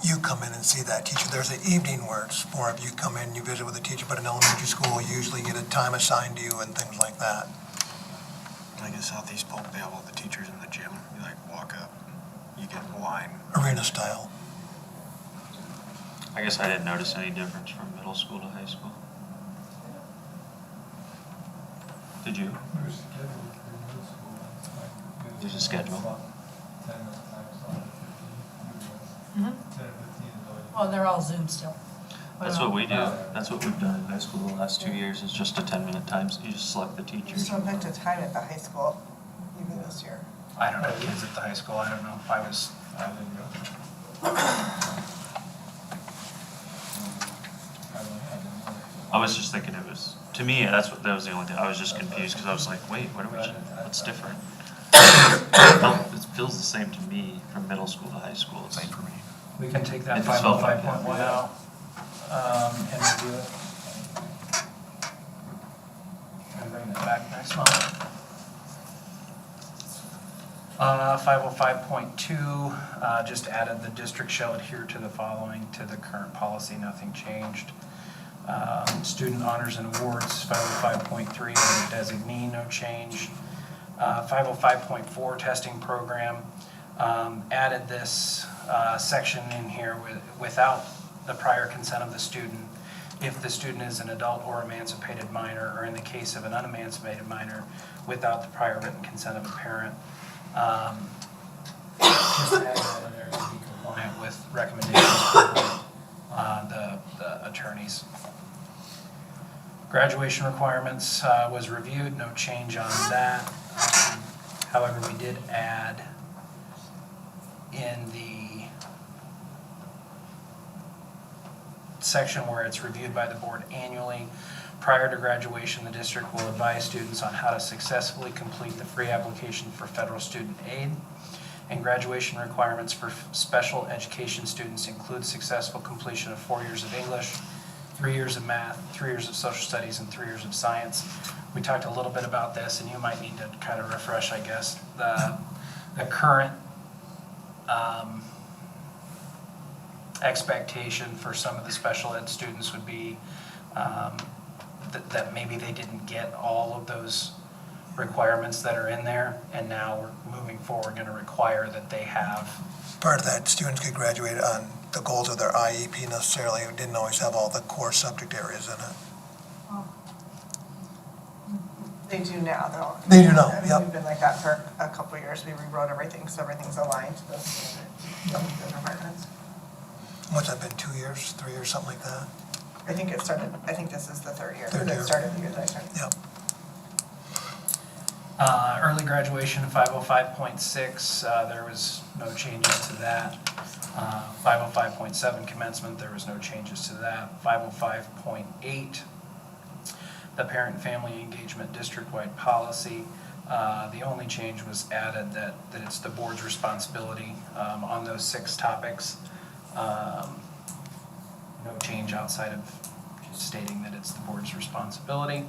you come in and see that teacher. There's an evening where it's more of you come in, you visit with the teacher, but in elementary school, you usually get a time assigned to you and things like that. Like at Southeast Polk, they have all the teachers in the gym. You like walk up, you get in line. Arena style. I guess I didn't notice any difference from middle school to high school. Did you? There's a schedule. Well, they're all Zoom still. That's what we do. That's what we've done in high school the last 2 years, is just a 10-minute time. You just select the You teachers. still picked a time at the high school, even this year. I don't know kids at the high school. I don't know if I didn't go. I was just thinking it was, to me, that was the only thing. I was just confused because I was like, wait, what's different? It feels the same to me from middle school to high school. Same for me. We can take that It just felt like 505.1 out and review it. And bring it back next month. 505.2, just added the district shall adhere to the following to the current policy, nothing changed. Student honors and awards, 505.3, designee, no change. 505.4, testing program, added this section in here without the prior consent of the student. If the student is an adult or emancipated minor, or in the case of an unemancipated minor, without the prior written consent of a parent. Just add that in there to be compliant with recommendations from the attorneys. Graduation requirements was reviewed, no change on that. However, we did add in the section where it's reviewed by the board annually. Prior to graduation, the district will advise students on how to successfully complete the free application for federal student aid. And graduation requirements for special education students include successful completion of 4 years of English, 3 years of math, 3 years of social studies, and 3 years of science. We talked a little bit about this, and you might need to kind of refresh, I guess, the current expectation for some of the special ed students would be that maybe they didn't get all of those requirements that are in there, and now we're moving forward going to require that they have. Part of that, students could graduate on the goals of their IEP necessarily, and didn't always have all the core subject areas in it. They do now, though. They do now, I mean, yep. We've been like that for a couple of years. We rewrote everything, so everything's aligned to the standards of the departments. What's that been, 2 years, 3 years, something like that? I think it started, I think this is the third year. Third year. It started the year that I started. Yep. Early graduation, 505.6, there was no changes to that. 505.7 commencement, there was no changes to that. 505.8, the parent and family engagement district-wide policy. The only change was added that it's the board's responsibility on those 6 topics. No change outside of just stating that it's the board's responsibility.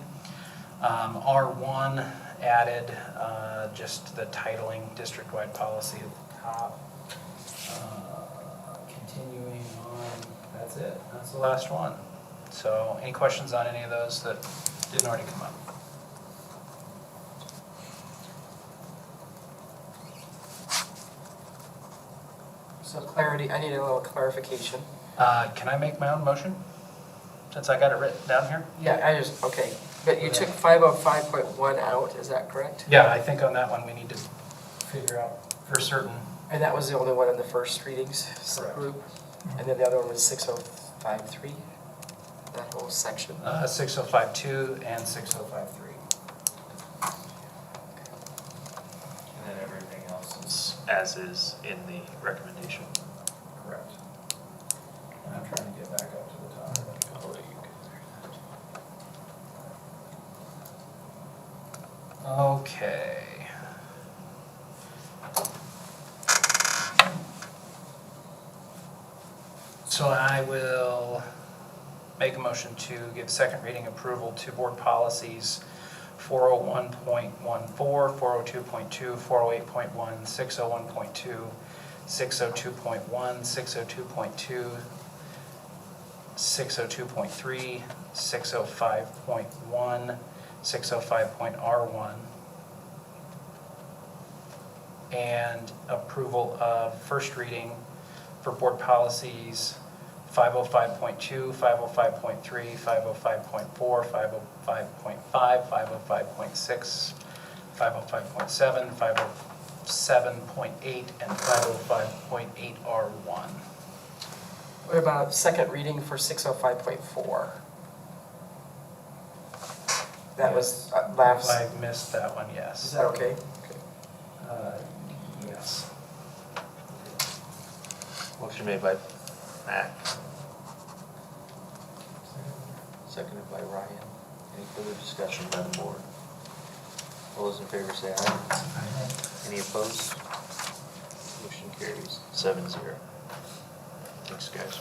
R1 added just the titling district-wide policy at the top. Continuing on, that's it. That's the last one. So any questions on any of those that didn't already come up? So clarity, I need a little clarification. Can I make my own motion? Since I got it written down here? Yeah, okay, but you took 505.1 out, is that correct? Yeah, I think on that one we need to figure out for certain. And that was the only one in the first readings Correct. group? And then the other one was 6053, that whole section? 6052 and 6053. And then everything else is as is in the recommendation. Correct. And I'm trying to get back up to the top. I'll let you go Okay. So I will make a motion to give second reading approval to board policies 401.14, 402.2, 408.1, 601.2, 602.1, 602.2, 602.3, 605.1, 605.R1, and approval of first reading for board policies 505.2, 505.3, 505.4, 505.5, 505.6, 505.7, 507.8, and 505.8R1. What about second reading for 605.4? That was last. If I missed that one, yes. Is that okay? Yes. Motion made by Mac. Seconded by Ryan. Any further discussion by the board? All those in favor say aye. Any opposed? Motion carries 7-0. Thanks, guys.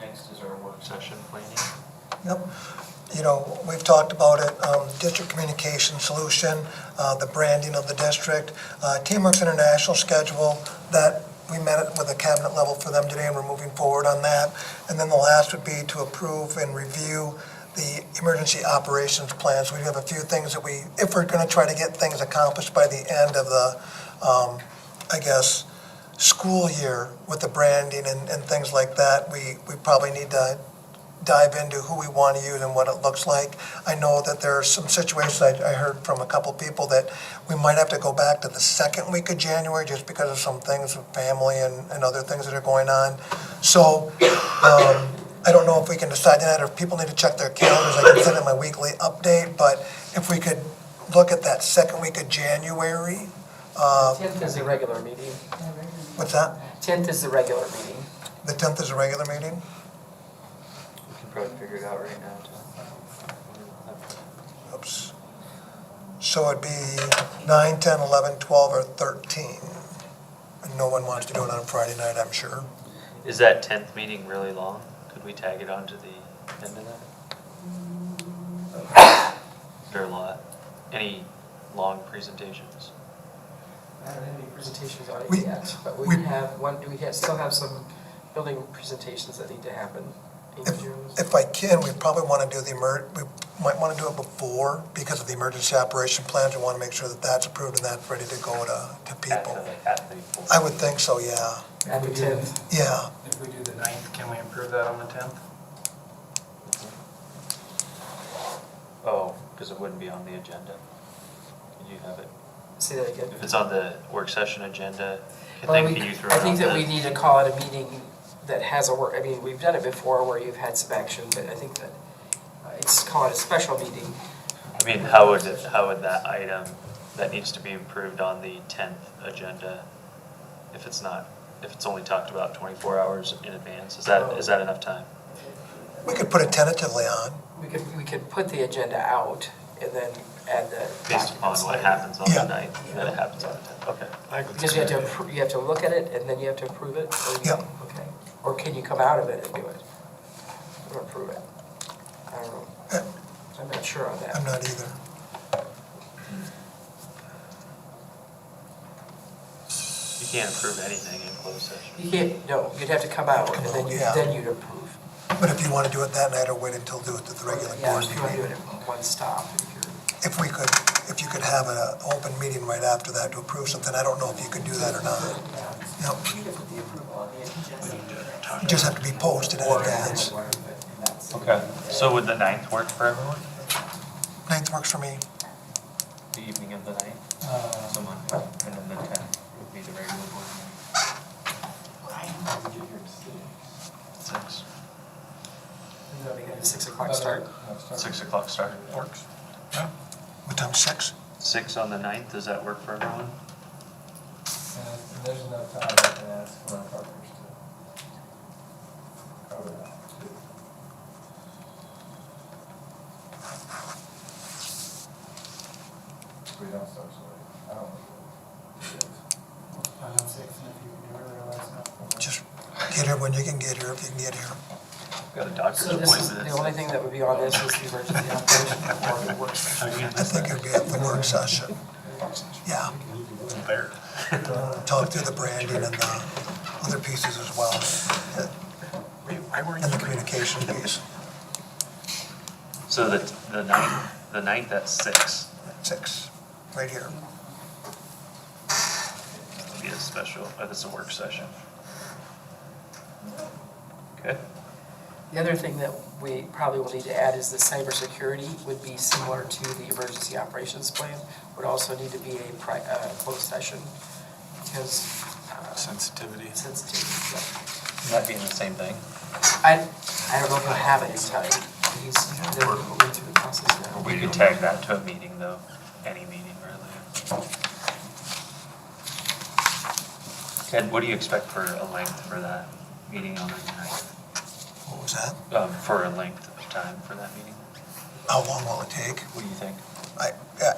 Next is our work session planning. Yep. You know, we've talked about it, district communication solution, the branding of the district, Teamworks International schedule that we met it with a cabinet level for them today and we're moving forward on that. And then the last would be to approve and review the emergency operations plans. We have a few things that if we're gonna try to get things accomplished by the end of the, school year with the branding and things like that, we probably need to dive into who we want to use and what it looks like. I know that there are some situations, I heard from a couple people that we might have to go back to the second week of January just because of some things with family and other things that are going on. So I don't know if we can decide that or if people need to check their calendars. I can send them my weekly update, but if we could look at that second week of January. 10th is the regular meeting. What's that? 10th is the regular meeting. The 10th is a regular meeting? We can probably figure it out right now, too. Oops. So it'd be 9, 10, 11, 12, or 13. And no one wants to do it on Friday night, I'm sure. Is that 10th meeting really long? Could we tag it on to the end of that? Is there a lot? Any long presentations? I don't have any presentations on We- it yet, but we- still have some building presentations that need to happen in June. If I can, we probably want to do we might want to do it before because of the emergency operation plans. We want to make sure that that's approved and that's ready to go to people. I would think so, yeah. At the 10th. Yeah. If we do the 9th, can we improve that on the 10th? Oh, because it wouldn't be on the agenda. Could you have it? Say that again. If it's on the work session agenda, Well, can you throw it I on think that the- we need to call it a meeting that has a work, I mean, we've done it before where you've had some action, but I think that it's called a special meeting. I mean, how would that item that needs to be approved on the 10th agenda, if it's only talked about 24 hours in advance, is that enough time? We could put it tentatively on. We could put the agenda out and then add the. Based upon documents what later. happens on the 9th, then it happens on the 10th, okay. Because you have to look at it and then you have to approve it? Yep. Okay. Or can you come out of it and do it? Or approve it? I don't know. I'm not sure on that. I'm not either. You can't approve anything in closed session. You can't, no, you'd have to come out and then Yeah. you'd approve. But if you want to do it that night or wait until do it at the regular Yeah, board if you want to do meeting. it in one stop. If you could have an open meeting right after that to approve something, I don't know if you could do that or not. Yep. You just have to be posted in advance. Okay. So would the 9th work for everyone? 9th works for me. The evening of the 9th? So Monday, and then the 10th would be the regular board meeting. 6. That'll be a 6 o'clock start. 6 o'clock start works. What time, 6? 6 on the 9th, does that work for everyone? And there's enough time, I can ask our partners to cover that. We don't start so late. I don't know. I'm not 6, and if you can do it earlier, let us know. Just get here when you can get here, if you can get here. Got a doctor's So this is, appointment. the only thing that would be on this is the emergency operation or the work session. I think it'd be at the work session. Yeah. Fair. Talk through the branding and the other pieces as well. And the communication piece. So the 9th at 6. 6, right here. Be a special, this is a work session. Okay. The other thing that we probably will need to add is the cybersecurity would be similar to the emergency operations plan, would also need to be a closed session because. Sensitivity. Sensitivity, yeah. That being the same thing. I don't know if he'll have it in time. They're going through the process now. We could tag that to a meeting though, any meeting really. Ted, what do you expect for a length for that meeting on the 9th? What was that? For a length of time for that meeting? How long will it take? What do you think?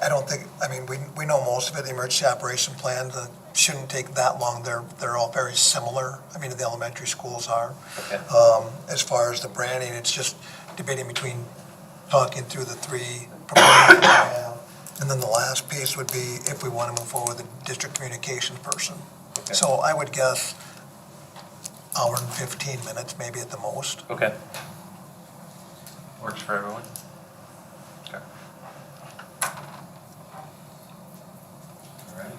I don't think, I mean, we know most of it, the emergency operation plan, shouldn't take that long. They're all very similar. I mean, the elementary schools are. Okay. As far as the branding, it's just debating between talking through the 3 proposals we have. And then the last piece would be if we want to move forward with the district communications person. Okay. So I would guess hour and 15 minutes, maybe at the most. Okay. Works for everyone? Okay. All right.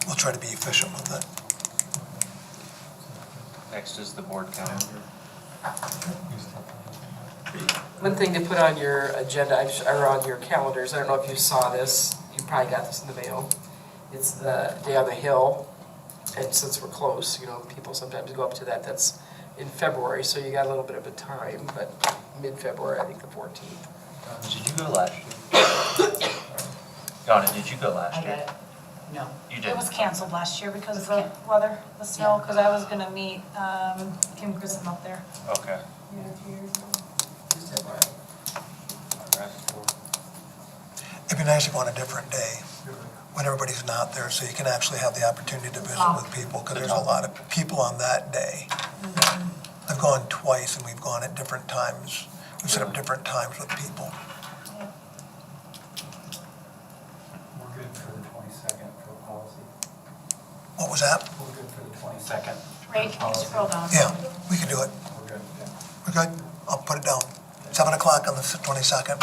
We'll try to be efficient with it. Next is the board calendar. One thing to put on your agenda, or on your calendars, I don't know if you saw this, you probably got this in the mail. It's the Day on the Hill, and since we're close, you know, people sometimes go up to that, that's in February, so you got a little bit of a time, but mid-February, I think the 14th. Did you go last year? Donna, did you go last year? No. You It did. was canceled last year because of the weather, the snow, because I was gonna meet Kim Grissom up there. Okay. It'd be nice if on a different day, when everybody's not there, so you can actually have the opportunity to visit with people, because there's a lot of people on that day. I've gone twice, and we've gone at different times. We've set up different times with people. We're good for the 22nd for policy. What was that? We're good for the 22nd. Right, can you scroll down? Yeah, we can do it. We're good, yeah. We're good? I'll put it down. 7 o'clock on the 22nd.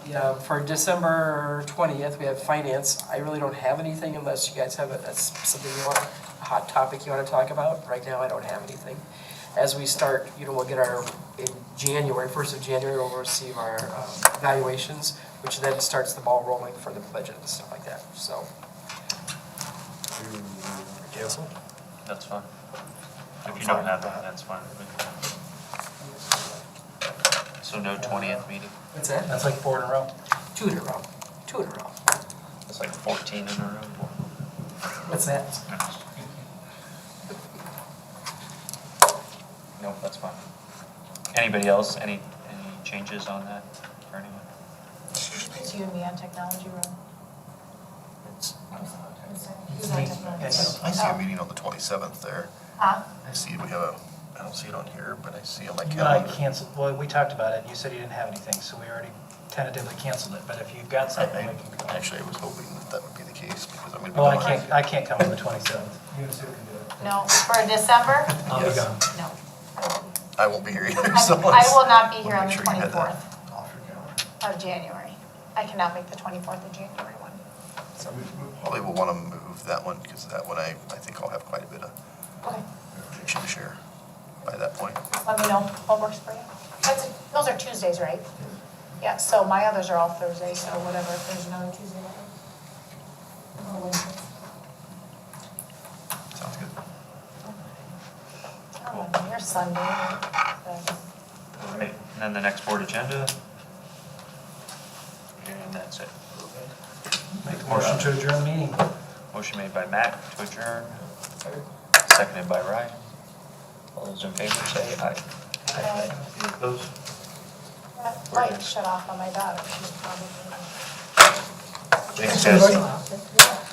Yeah, for December 20th, we have finance. I really don't have anything unless you guys have that's something you want, a hot topic you want to talk about. Right now, I don't have anything. As we start, we'll get in January, 1st of January, we'll receive our evaluations, which then starts the ball rolling for the budget and stuff like that, so. Cancel? That's fine. If you fine don't have with that, that's fine with me. So no 20th meeting? What's that? That's like 4 in a row. 2 in a row. 2 in a row. It's like 14 in a row. What's that? Nope, that's fine. Anybody else, any changes on that for anyone? It's you and me on technology room. Who's on technology? I see a meeting on the 27th there. Huh? I see we have I don't see it on here, but I see on my I calendar. canceled, well, we talked about it, you said you didn't have anything, so we already tentatively canceled it, but if you've got something, we can go. Actually, I was hoping that would be the case, because I'm going to be. Well, gone. I can't come on the 27th. You and Sue can do it. No, for December? I'll be Yes. gone. No. I won't be here either, I so. I will not be here wanna on the make sure you had that 24th of January. I cannot make the 24th of January one. So we probably will want to move that one, because that one I think I'll have quite a bit of Okay, information to share by that point. let me know what works for you. Those are Tuesdays, right? Yeah, so my others are all Thursdays, so whatever, if there's another Tuesday. Or Wednesdays. Sounds good. Oh, Your Sunday. Right, and then the next board agenda. And that's it. Make a motion to adjourn the meeting. Motion made by Matt to adjourn, seconded by Ryan. All those in favor say aye. Aye. Any opposed? That light shut off on my daughter, she's probably. Thanks, guys.